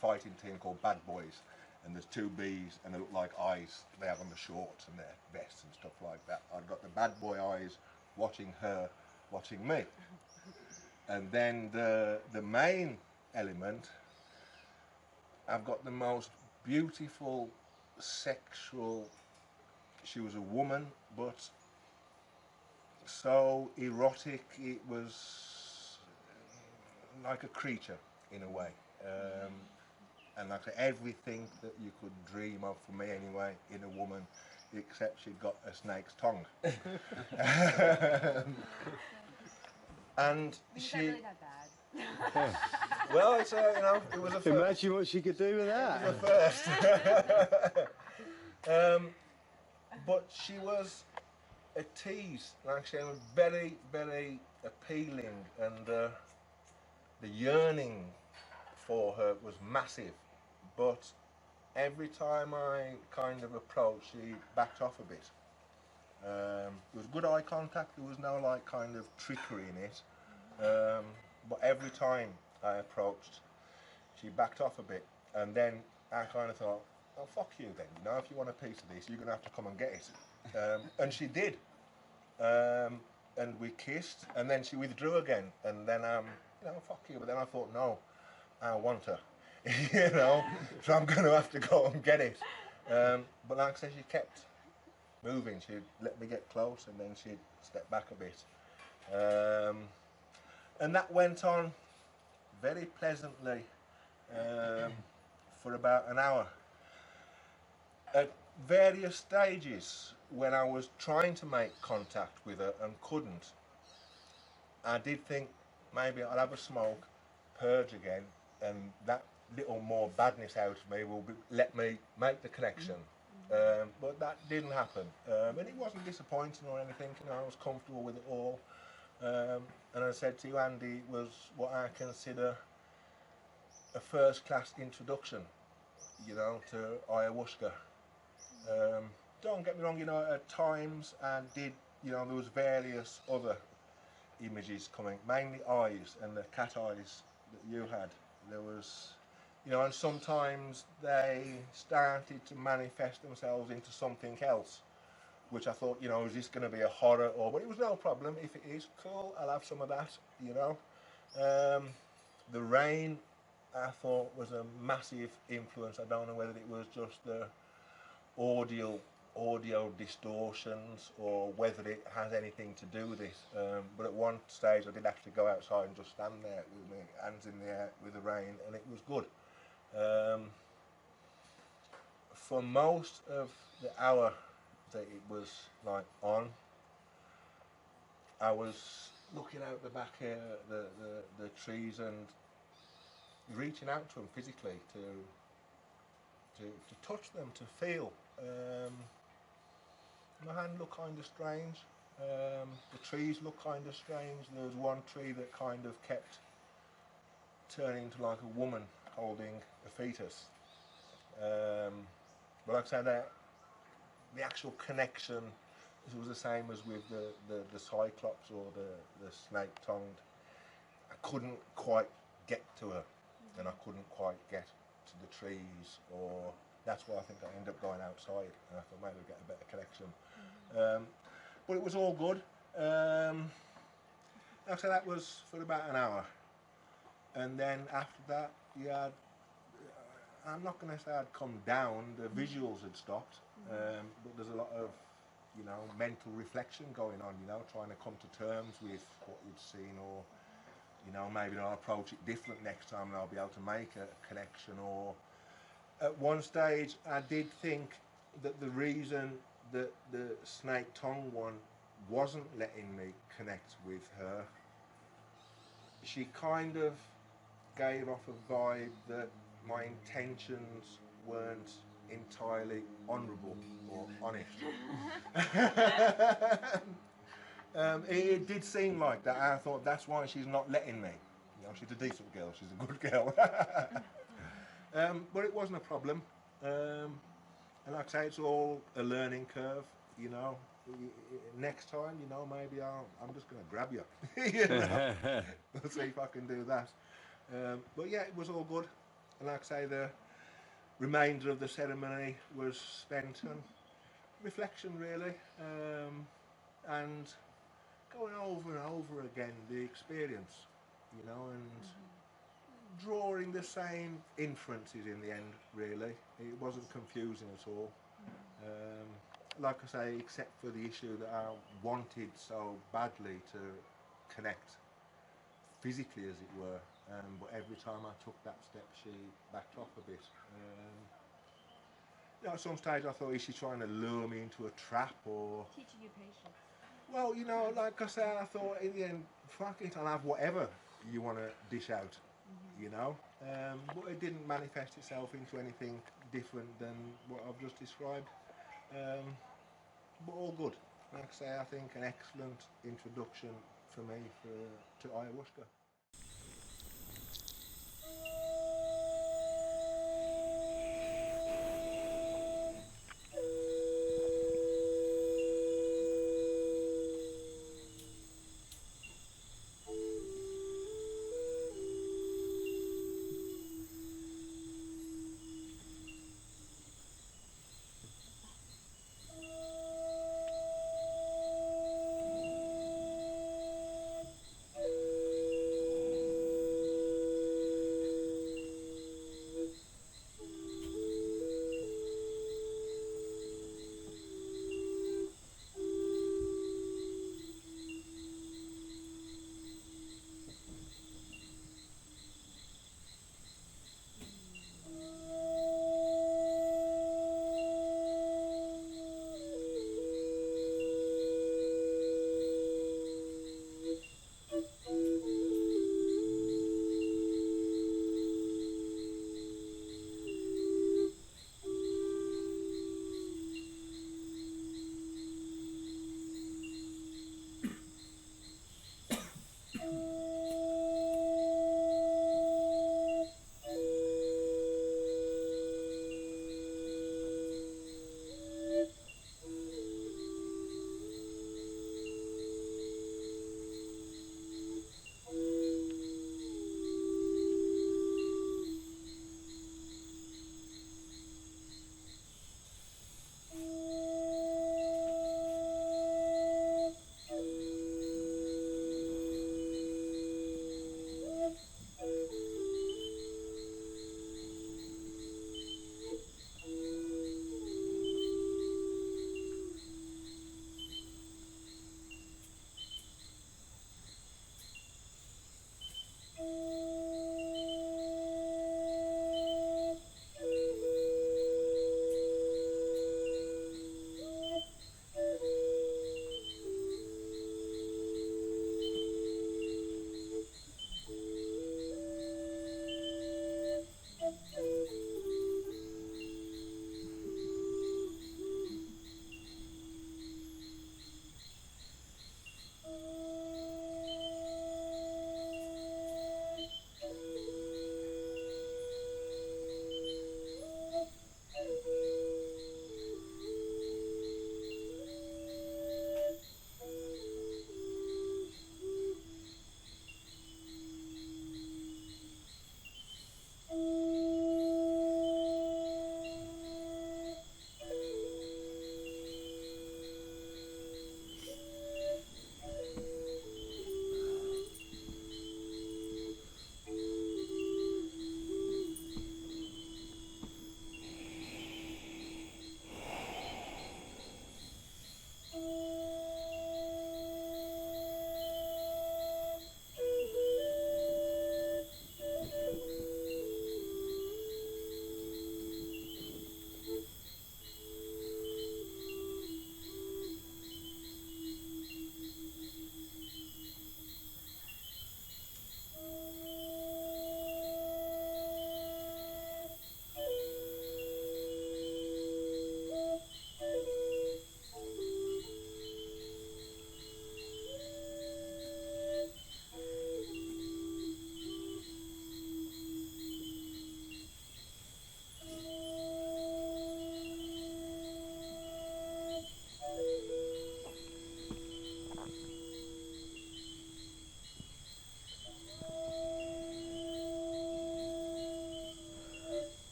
fighting team called Bad Boys, and there's two B's and they look like eyes they have on the shorts and their vests and stuff like that. I've got the bad boy eyes watching her, watching me. And then the main element, I've got the most beautiful sexual, she was a woman, but so erotic, it was like a creature in a way, and like everything that you could dream of, for me anyway, in a woman, except she'd got a snake's tongue. And Is she, that really that bad? well, it's a, you know, it was a first. Imagine what she could do with that. It was a first. But she was a tease, like she was very, very appealing, and the yearning for her was massive. But every time I kind of approached, she backed off a bit. There was good eye contact, there was no like kind of trickery in it. But every time I approached, she backed off a bit, and then I kind of thought, oh fuck you then, you know, if you want a piece of this, you're going to have to come and get it. And she did. And we kissed, and then she withdrew again, and then you know, fuck you. But then I thought, no, I want her, you know, so I'm going to have to go and get it. But like I said, she kept moving. She'd let me get close, and then she'd step back a bit, And that went on very pleasantly for about an hour. At various stages, when I was trying to make contact with her and couldn't, I did think maybe I'll have a smoke, purge again, and that little more badness out of me will let me make the connection. But that didn't happen, and it wasn't disappointing or anything. You know, I was comfortable with it all. And I said to you, Andy, it was what I consider a first-class introduction, you know, to ayahuasca. Don't get me wrong, you know, at times I did, you know, there was various other images coming, mainly eyes and the cat eyes that you had. There was, you know, and sometimes they started to manifest themselves into something else, which I thought, you know, is this going to be a horror or, but it was no problem. If it is, cool, I'll have some of that, you know. The rain, I thought, was a massive influence. I don't know whether it was just the audio distortions or whether it has anything to do with it. But at one stage I did actually go outside and just stand there with my hands in the air with the rain, and it was good. For most of the hour that it was like on, I was looking out the back here, the trees, and reaching out to them physically to touch them, to feel. My hand looked kind of strange. The trees looked kind of strange. There was one tree that kind of kept turning into like a woman holding a fetus. But like I said, the actual connection was the same as with the cyclops or the snake-tongued. I couldn't quite get to her, and I couldn't quite get to the trees, or that's why I think I ended up going outside, and I thought maybe I'd get a better connection. But it was all good. Like I said, that was for about an hour, and then after that, yeah, I'm not going to say I'd come down. The visuals had stopped, but there's a lot of, you know, mental reflection going on. You know, trying to come to terms with what you'd seen, or, you know, maybe I'll approach it different next time and I'll be able to make a connection. Or at one stage I did think that the reason that the snake tongue one wasn't letting me connect with her, she kind of gave off a vibe that my intentions weren't entirely honourable or honest. It did seem like that. I thought that's why she's not letting me. You know, she's a decent girl, she's a good girl. But it wasn't a problem. And like I say, it's all a learning curve, you know. Next time, you know, maybe I'm just going to grab you. You know? We'll see if I can do that. But yeah, it was all good. And like I say, the remainder of the ceremony was spent on reflection, really, and going over and over again the experience, you know, and drawing the same inferences in the end, really. It wasn't confusing at all. Like I say, except for the issue that I wanted so badly to connect physically, as it were, but every time I took that step she backed off a bit. You know, at some stage I thought, is she trying to lure me into a trap, or... Teaching you patience. Well, you know, like I said, I thought in the end, fuck it, I'll have whatever you want to dish out, you know. But it didn't manifest itself into anything different than what I've just described. But all good. Like I say, I think an excellent introduction for me to ayahuasca.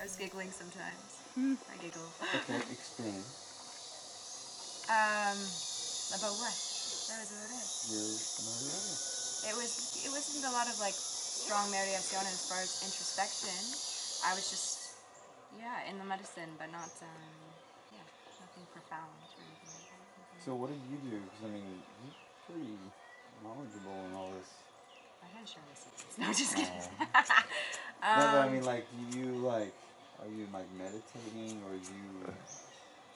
I was giggling sometimes. I giggle. Okay, explain. About what? That was about it. It wasn't a lot of like strong meditación as far as introspection. I was just in the medicine, but not nothing profound or anything like that. So what did you do? Because I mean, you're pretty knowledgeable in all this. I had to show this. No, just kidding. No, but I mean, like, are you like meditating, or are you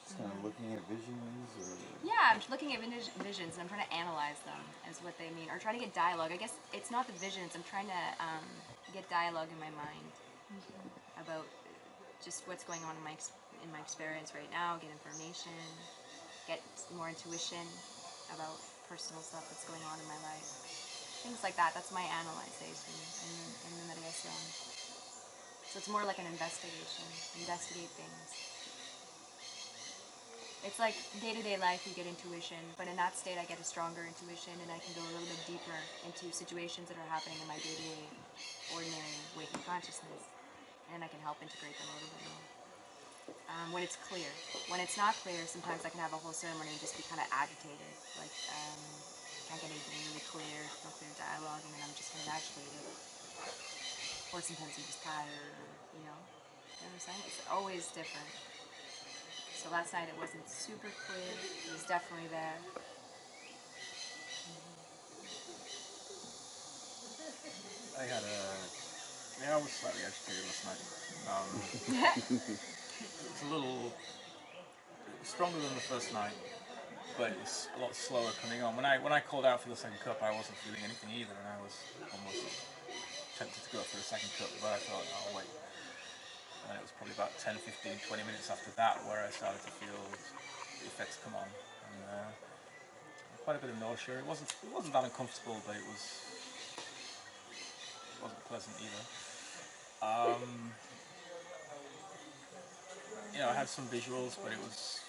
just kind of looking at visions, or? Yeah, I'm looking at visions and I'm trying to analyze them as what they mean, or trying to get dialogue. I guess it's not the visions. I'm trying to get dialogue in my mind about just what's going on in my experience right now. Get information, get more intuition about personal stuff that's going on in my life. Things like that. That's my analyzation in the meditation. So it's more like an investigation. Investigate things. It's like day-to-day life, you get intuition, but in that state I get a stronger intuition and I can go a little bit deeper into situations that are happening in my day-to-day, ordinary, waking consciousness, and I can help integrate them a little bit more. When it's clear. When it's not clear, sometimes I can have a whole ceremony and just be kind of agitated, like can't get anything really clear, no clear dialogue, and then I'm just kind of agitated. Or sometimes I'm just tired, or, you know what I'm saying? It's always different. So last night it wasn't super clear. It was definitely there. I was slightly agitated last night. It's a little stronger than the first night, but it was a lot slower coming on. When I called out for the second cup, I wasn't feeling anything either, and I was almost tempted to go for the second cup, but I thought, I'll wait. And it was probably about 10, 15, 20 minutes after that where I started to feel the effects come on. And quite a bit of nausea. It wasn't that uncomfortable, but it wasn't pleasant either. I had some visuals, but it was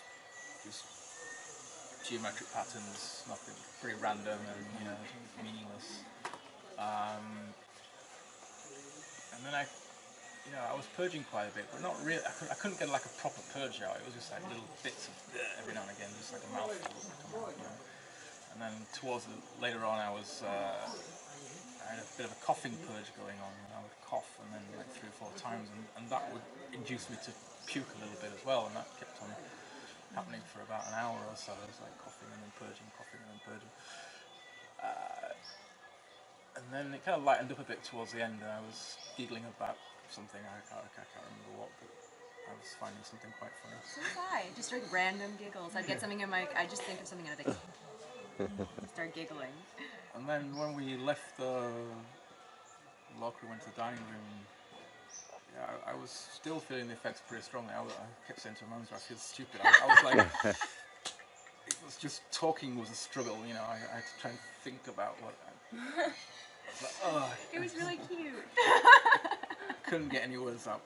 just geometric patterns, nothing, pretty random and meaningless. And then I was purging quite a bit, but not really. I couldn't get like a proper purge out. It was just like little bits of every now and again, just like a mouthful would come out, And then later on, I had a bit of a coughing purge going on, and I would cough and then like 3 or 4 times, and that would induce me to puke a little bit as well, and that kept on happening for about an hour or so. I was like coughing and then purging, coughing and then purging. And then it kind of lightened up a bit towards the end, and I was giggling about something, I can't remember what, but I was finding something quite funny. So was I. Just like random giggles. I'd get something I just think of something and I'd like start giggling. And then when we left the locker, we went to the dining room, I was still feeling the effects pretty strongly. I kept saying to my mum, I feel stupid. I was like, just talking was a struggle. You know, I had to try and think about what. It was really cute. Couldn't get any words out.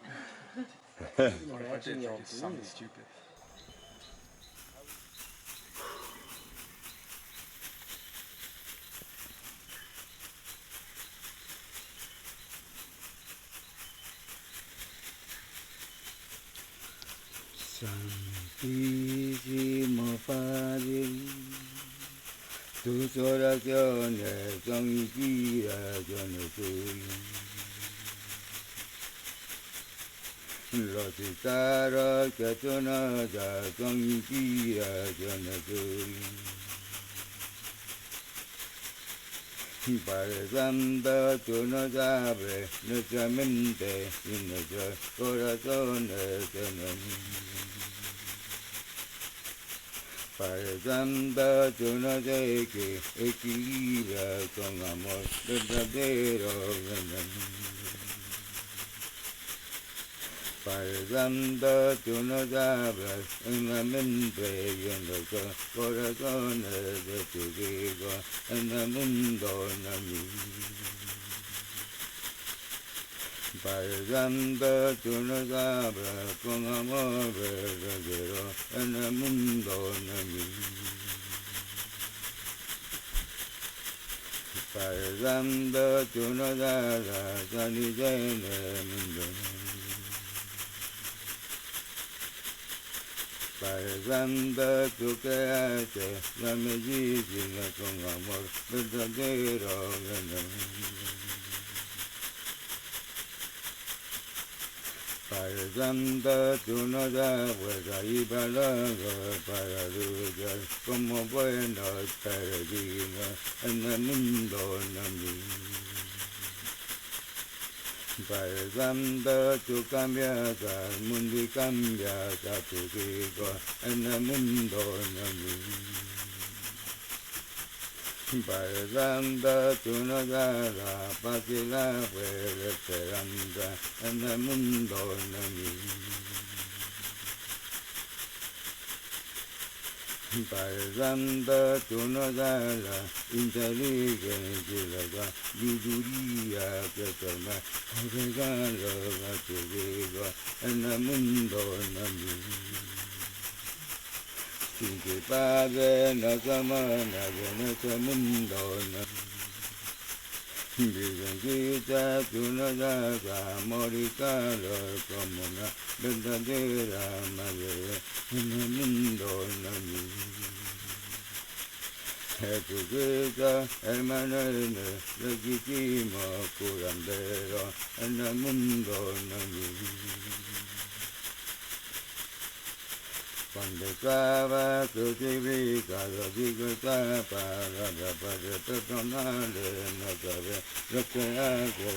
Or if I did, it just sounded stupid. Santi mo pare, tu orazione con i ragione tu. Lo si sarà che tornata con i ragione tu. Padre Santo, tú no sabes nuestra mente y nuestros corazones tenemos. Padre Santo, tú no sé que equilibra con amor verdadero. Padre Santo, tú nos hablas en la mente y en los corazones de tus hijos, en el mundo Padre Santo, tú nos hablas con amor verdadero, en el mundo Padre Santo, tú nos hablas sanidad en el mundo. Padre Santo, tú creaste la medicina con amor verdadero. Padre Santo, tú nos das fuerza y valor para luchar como buenos peregrinos en el mundo. Padre Santo, tú cambias al mundo y cambias a tus hijos en el mundo. Padre Santo, tú nos das la paz y la fe, la esperanza en el mundo. Padre Santo, tú nos das la inteligencia y la sabiduría que toma un regalo a tus hijos en el mundo. Sin que Padre no somos nadie en este mundo. Virgencita, tú nos das amor y calor como una verdadera madre en el mundo. Jesucristo, hermano legítimo curandero en el mundo. Cuando estaba crucificado, digo esta palabra para perdonarle, no sabe lo que hace.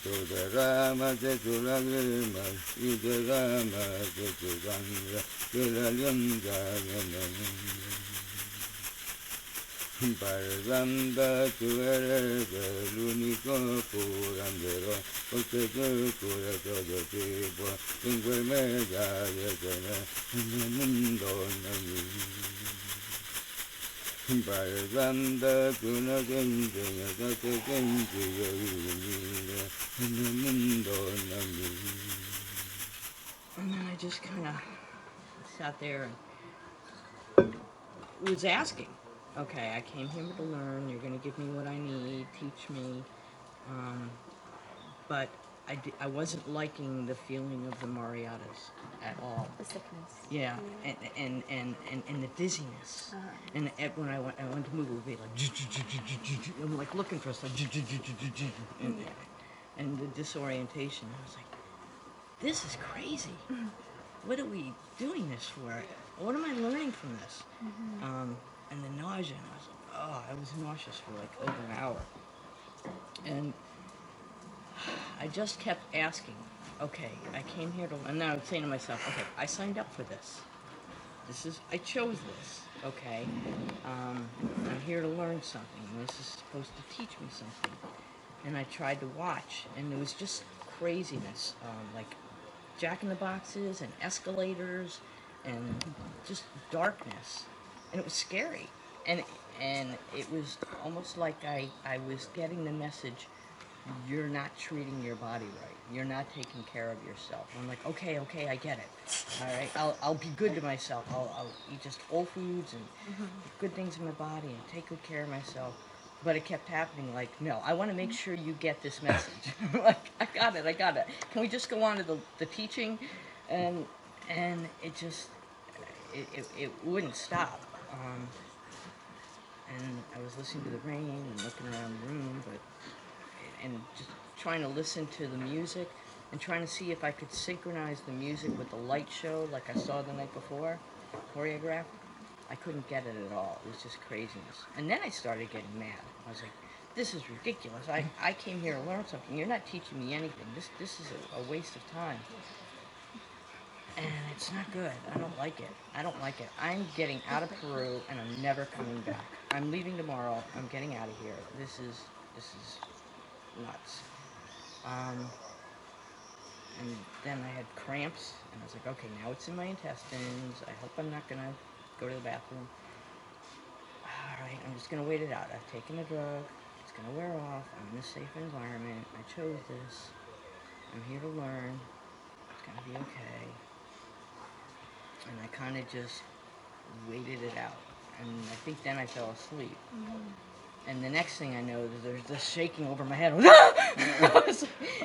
Tú derramas de tus lágrimas y derramas de tu sangre que la alienta. Padre Santo, tú eres el único curandero, porque tú curas todo tipo de enfermedades en el mundo. Padre Santo, tú nos enseñas a ser sencillo y humilde en el mundo. And then I just kind of sat there and was asking. Okay, I came here to learn, you're going to give me what I need, teach me, but I wasn't liking the feeling of the Mariatas at all. The sickness. Yeah, and the dizziness. And when I went to move, it would be like, I'm like looking for stuff, and the disorientation. I was like, this is crazy. What are we doing this for? What am I learning from this? And the nausea, and I was like, oh, I was nauseous for like over an hour. And I just kept asking, okay, I came here to, and then I was saying to myself, okay, I signed up for this. I chose this, okay? I'm here to learn something, and this is supposed to teach me something. And I tried to watch, and there was just craziness, like Jack-in-the-Boxes and escalators, and just darkness, and it was scary, and it was almost like I was getting the message, you're not treating your body right, you're not taking care of yourself. I'm like, okay, I get it, all right, I'll be good to myself, I'll eat just whole foods and good things in my body and take good care of myself. But it kept happening, like, no, I want to make sure you get this message. Like, I got it. Can we just go on to the teaching? And it just, it wouldn't stop. And I was listening to the rain and looking around the room, and just trying to listen to the music and trying to see if I could synchronize the music with the light show like I saw the night before, choreographed. I couldn't get it at all. It was just craziness. And then I started getting mad. I was like, this is ridiculous. I came here to learn something. You're not teaching me anything. This is a waste of time. And it's not good. I don't like it. I'm getting out of Peru and I'm never coming back. I'm leaving tomorrow. I'm getting out of here. This is nuts. And then I had cramps and I was like, okay, now it's in my intestines. I hope I'm not gonna go to the bathroom. Alright, I'm just going to wait it out. I've taken a drug. It's going to wear off. I'm in a safe environment. I chose this. I'm here to learn. It's going to be okay. And I kind of just waited it out. And I think then I fell asleep. And the next thing I know, there's this shaking over my head.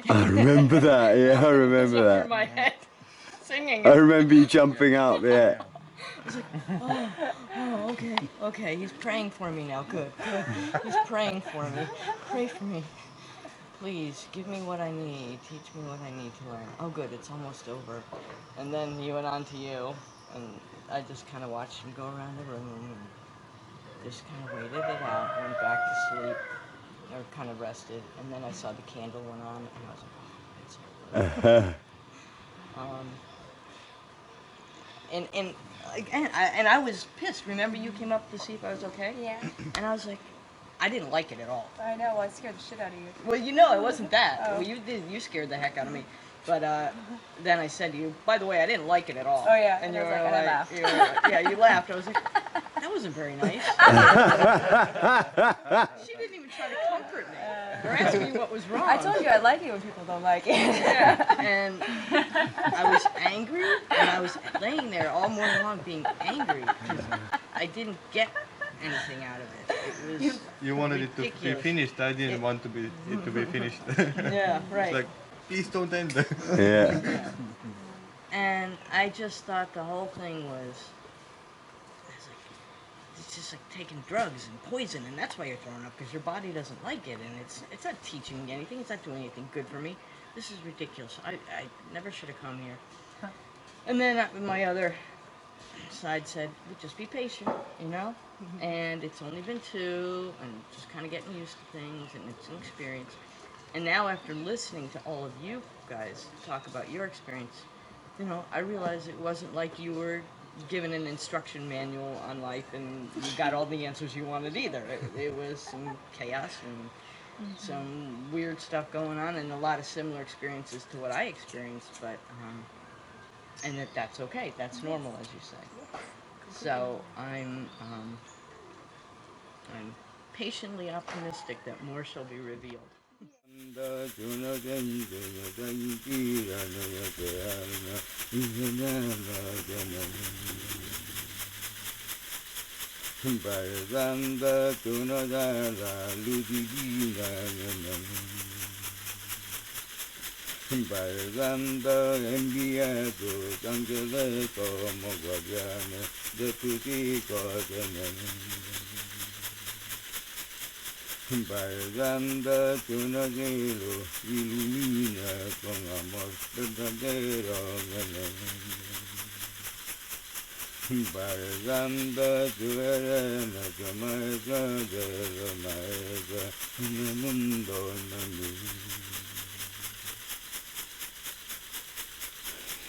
I remember that. Yeah, I remember over that. my head, singing. I remember you jumping up. Yeah. I was like, oh, okay, he's praying for me now, good. He's praying for me. Pray for me. Please, give me what I need. Teach me what I need to learn. Oh, good, it's almost over. And then he went on to you, and I just kind of watched him go around the room, and just kind of waited it out, went back to sleep, or kind of rested, and then I saw the candle went on, and I was like, oh, it's over. And I was pissed. Remember you came up to see if I was okay? Yeah. And I was like, I didn't like it at all. I know. Well, I scared the shit out of you. Well, you know, it wasn't that. Oh. Well, you scared the heck out of me. But then I said to you, by the way, I didn't like it at all. Oh yeah. And And you I were was like, and I laughed. you were, yeah, you laughed. I was like, that wasn't very nice. She didn't even try to comfort me or ask me what was wrong. I told you I like it when people don't like it. Yeah, and I was angry, and I was laying there all morning long being angry because I didn't get anything out of it. It was You wanted ridiculous. it to be finished. I didn't want it to be finished. Yeah, right. It's like, please don't end. Yeah. And I just thought the whole thing was it's just like taking drugs and poison, and that's why you're throwing up, because your body doesn't like it, and it's not teaching me anything, it's not doing anything good for me. This is ridiculous. I never should have come here. And then my other side said, well, just be patient, you know? And it's only been 2, and just kind of getting used to things, and it's an experience. And now after listening to all of you guys talk about your experience, you know, I realized it wasn't like you were given an instruction manual on life and you got all the answers you wanted either. It was some chaos and some weird stuff going on, and a lot of similar experiences to what I experienced, but and that's okay, that's normal, as you say. So I'm patiently optimistic that more shall be revealed. Barganda tunagelo ilumina con amor verdadero. Barganda tuerena que maestra de la maestra en el mundo nami.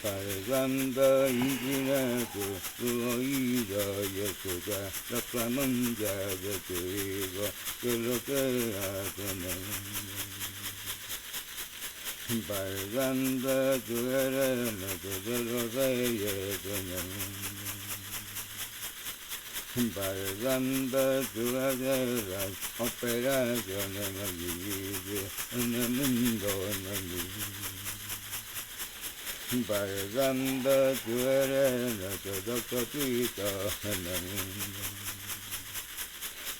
Barganda inclinato tu oído y escucha la clamanja de tu hijo que lo que hace. Barganda tuere na tudelo reye tuñan. Barganda tuere las operaciones no divide en el mundo no divide. Barganda tuere na todo copito en el mundo.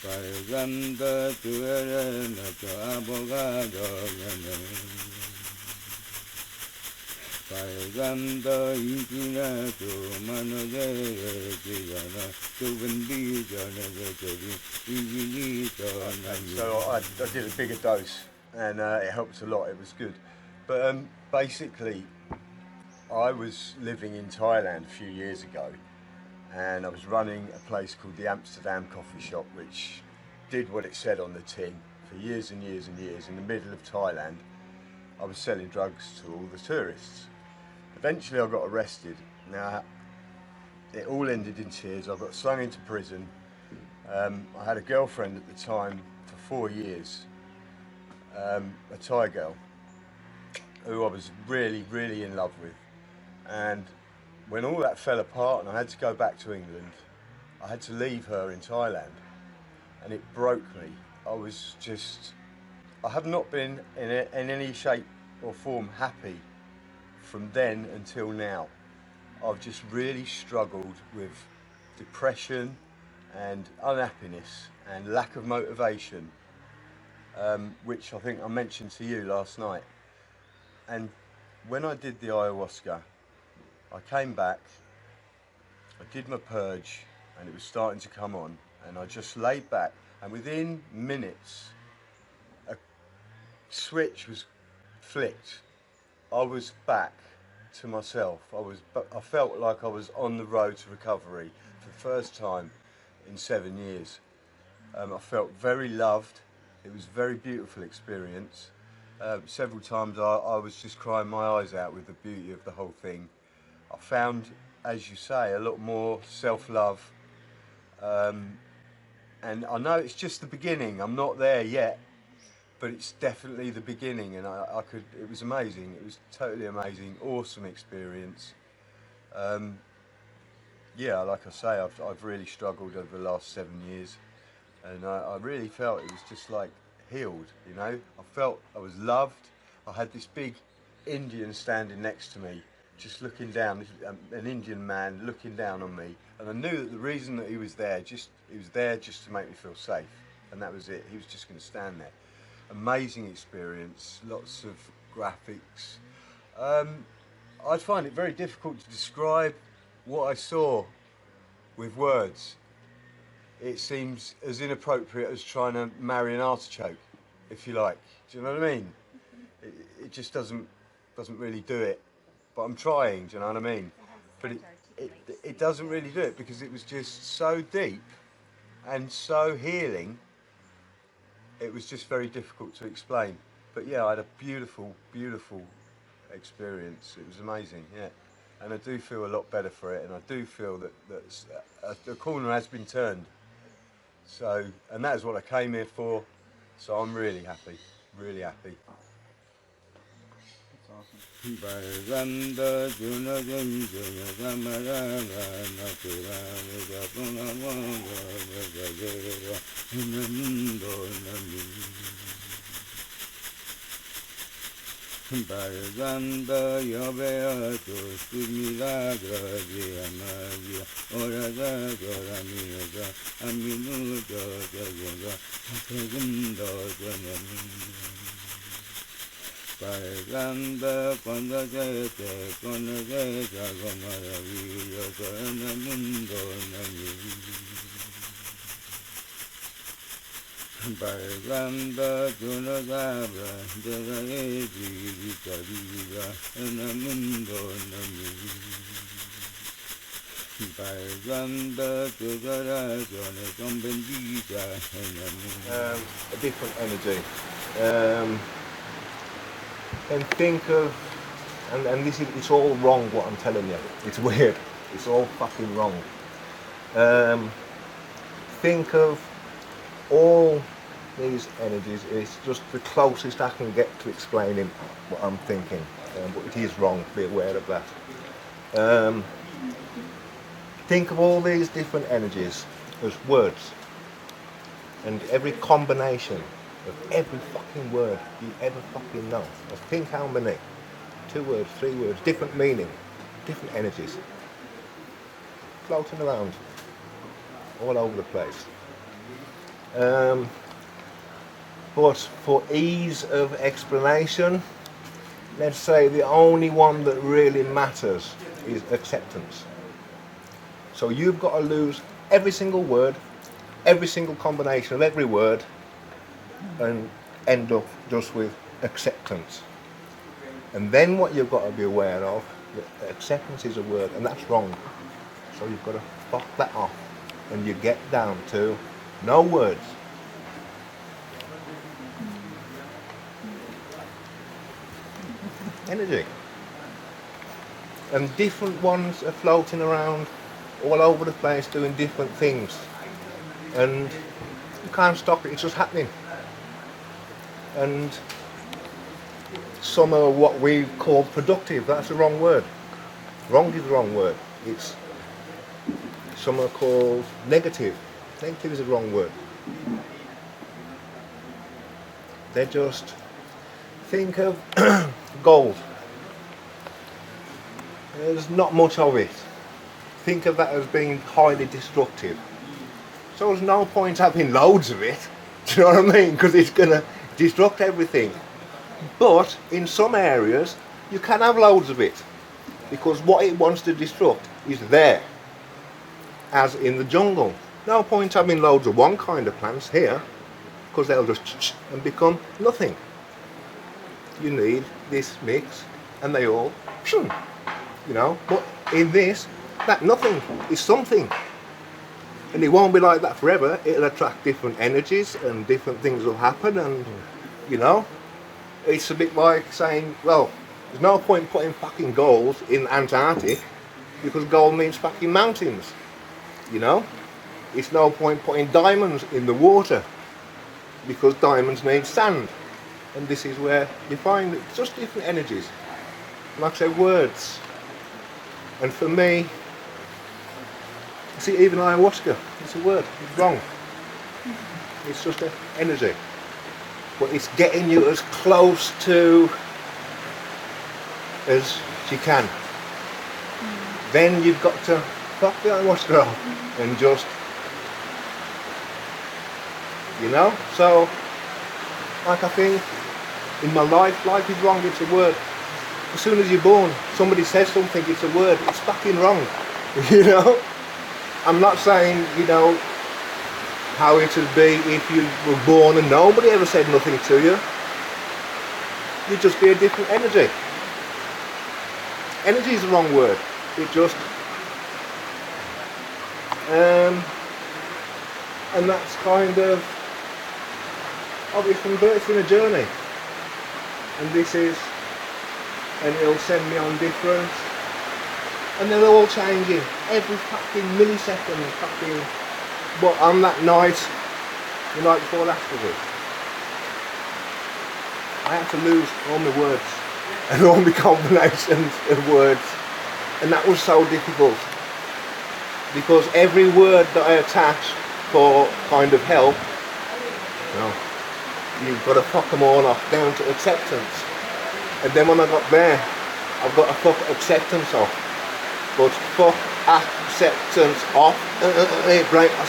Barganda tuere nuestro abogado en el mundo. Barganda inclina tu mano derecha, tu bendito infinito. So I did a bigger dose, and it helped a lot. It was good, but basically, I was living in Thailand a few years ago, and I was running a place called the Amsterdam Coffee Shop, which did what it said on the tin for years and years and years. In the middle of Thailand, I was selling drugs to all the tourists. Eventually I got arrested. Now, it all ended in tears. I got slung into prison. I had a girlfriend at the time for 4 years, a Thai girl, who I was really, really in love with. And when all that fell apart and I had to go back to England, I had to leave her in Thailand, and it broke me. I have not been in any shape or form happy from then until now. I've just really struggled with depression and unhappiness and lack of motivation, which I think I mentioned to you last night. And when I did the ayahuasca, I came back, I did my purge, and it was starting to come on, and I just laid back, and within minutes a switch was flicked. I was back to myself. I felt like I was on the road to recovery for the first time in 7 years. I felt very loved. It was a very beautiful experience. Several times I was just crying my eyes out with the beauty of the whole thing. I found, as you say, a lot more self-love. And I know it's just the beginning. I'm not there yet, but it's definitely the beginning, and it was amazing. It was totally amazing, awesome experience. Yeah, like I say, I've really struggled over the last 7 years, and I really felt it was just like healed, you know. I felt I was loved. I had this big Indian standing next to me, just looking down, an Indian man looking down on me, and I knew that the reason that he was there just to make me feel safe, and that was it. He was just going to stand there. Amazing experience, lots of graphics. I find it very difficult to describe what I saw with words. It seems as inappropriate as trying to marry an artichoke, if you like. Do you know what I mean? It just doesn't really do it. But I'm trying, do you know what I mean? But it doesn't really do it, because it was just so deep and so healing. It was just very difficult to explain. But yeah, I had a beautiful, beautiful experience. It was amazing, yeah. And I do feel a lot better for it, and I do feel that the corner has been turned. So, and that is what I came here for. So I'm really happy, really happy. Barganda yobea tu milagro di amagia, ora da ora mia, a minuto da segundo Barganda quando te conosce algo maravilloso en el mundo Barganda tu no sabes de la vida en el mundo Barganda tus oraciones son benditas en el mundo. A different energy. And think of, and this is, it's all wrong what I'm telling you. It's weird. It's all fucking wrong. Think of all these energies. It's just the closest I can get to explaining what I'm thinking, but it is wrong, be aware of that. Think of all these different energies as words, and every combination of every fucking word you ever fucking know. Just think how many, 2 words, 3 words, different meaning, different energies, floating around all over the place. But for ease of explanation, let's say the only one that really matters is acceptance. So you've got to lose every single word, every single combination of every word, and end up just with acceptance. And then what you've got to be aware of, that acceptance is a word, and that's wrong. So you've got to fuck that off, and you get down to no words. Energy. And different ones are floating around all over the place doing different things. And you can't stop it, it's just happening. And some are what we call productive, that's the wrong word. Wrong is the wrong word. It's some are called negative. Negative is the wrong word. They're just, think of gold. There's not much of it. Think of that as being highly destructive. So there's no point having loads of it, do you know what I mean? Because it's going to destruct everything. But in some areas, you can have loads of it, because what it wants to destruct is there, as in the jungle. No point having loads of one kind of plants here, because they'll just and become nothing. You need this mix, and they all, you know, but in this, that nothing is something. And it won't be like that forever. It'll attract different energies, and different things will happen, and, you know, it's a bit like saying, well, there's no point putting fucking gold in Antarctic, because gold means fucking mountains, you know. It's no point putting diamonds in the water, because diamonds need sand. And this is where you find it's just different energies. Like I say, words. And for me, see, even ayahuasca, it's a word, it's wrong. It's just an energy. But it's getting you as close to as you can. Then you've got to fuck the ayahuasca off and just, you know. So, like I think, in my life is wrong, it's a word. As soon as you're born, somebody says something, it's a word, it's fucking wrong, you know. I'm not saying, you know, how it would be if you were born and nobody ever said nothing to you. You'd just be a different energy. Energy is the wrong word. It just, and that's kind of, obviously, birth's in a journey, and this is, and it'll send me on different, and they're all changing every fucking millisecond, fucking. But on that night, the night before last was it, I had to lose all my words and all my combinations of words, and that was so difficult, because every word that I attached for kind of help, you know, you've got to fuck them all off down to acceptance. And then when I got there, I've got to fuck acceptance off. But fuck acceptance off,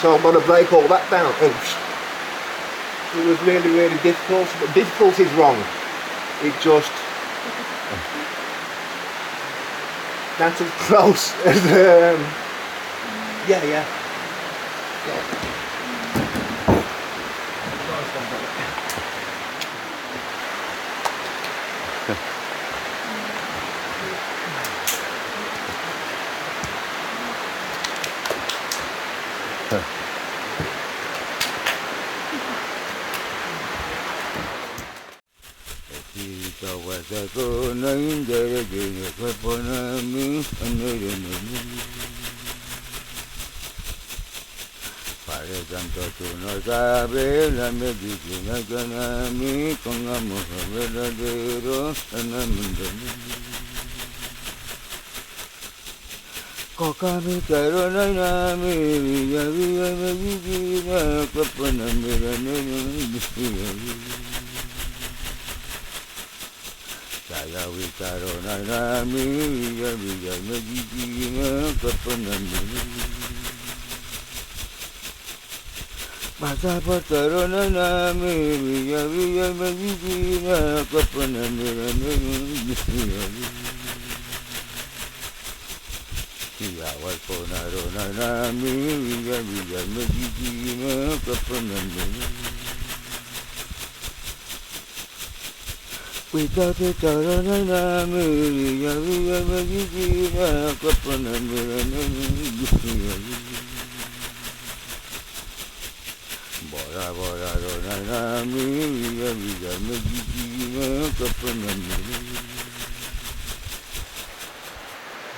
so I've got to break all that down. It was really, really difficult, but difficult is wrong. It just, that's as close as, yeah. tanto tú no sabes la medicina que a mí con amor verdadero en el mundo. Coca mi caro na mi villa medicina capana mira nena. Saya mi caro na mi villa medicina capana mira. Masa patarona na mi villa medicina capana mira nena. Ya wal ponarona na mi villa medicina capana mira. Wita petarona na mi villa medicina capana mira nena. Bora bora rona na mi villa medicina capana mira.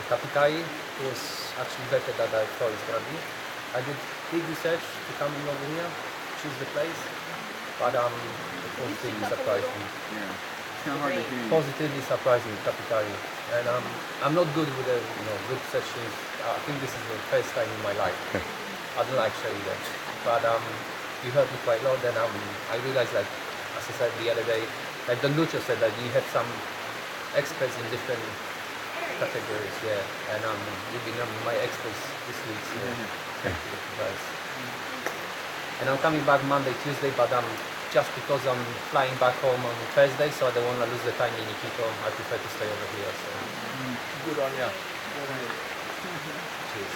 Kapitari was actually better than I thought it was gonna be. I did big research to come in over here, choose the place, but it positively surprised me. Yeah, it's kind of hard to hear. Positively surprising, Kapitari, and I'm not good with good sessions. I think this is the first time in my life. I don't like showing that, but you helped me quite a lot. Then I realized, like as I said the other day, like the Lucho said that you had some experts in different categories, yeah, and you've been my experts this week, so thank you guys. And I'm coming back Monday, Tuesday, but just because I'm flying back home on Thursday, so I don't want to lose the time in Iquitos. I prefer to stay over here. So Good on ya. cheers.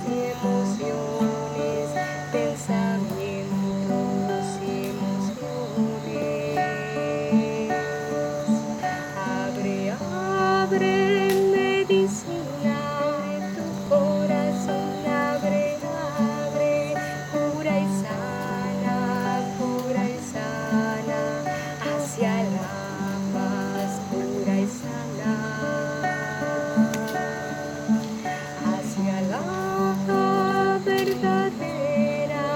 y emociones, pensamientos y emociones. Abre, abre, medicina, abre tu corazón, abre, abre, cura y sana, hacia la paz, pura y sana, hacia la verdadera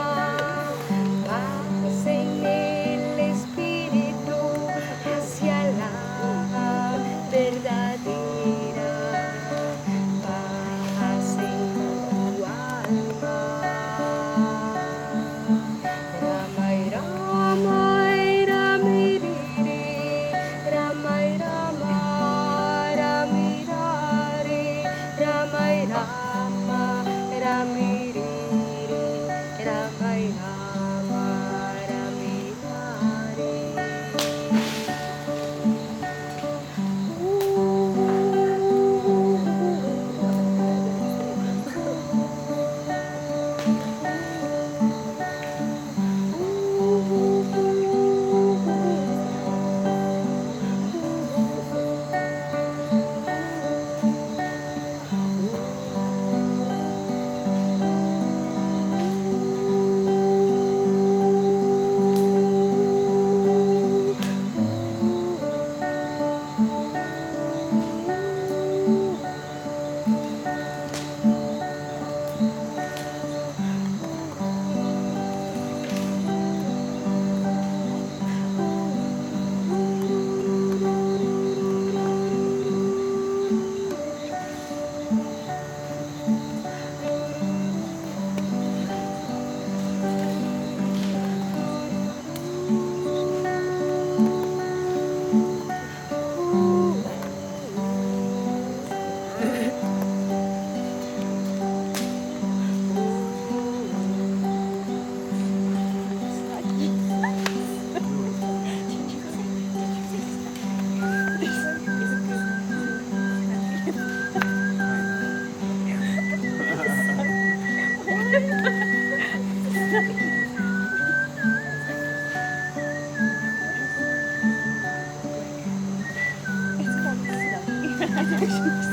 paz en el espíritu, hacia la verdadera paz en tu alma. Rama y Rama y Ramiriri, Rama y Rama, Ramirari, Rama y Rama, Ramiriri, Rama y Rama, Ramirari. It's called stuff.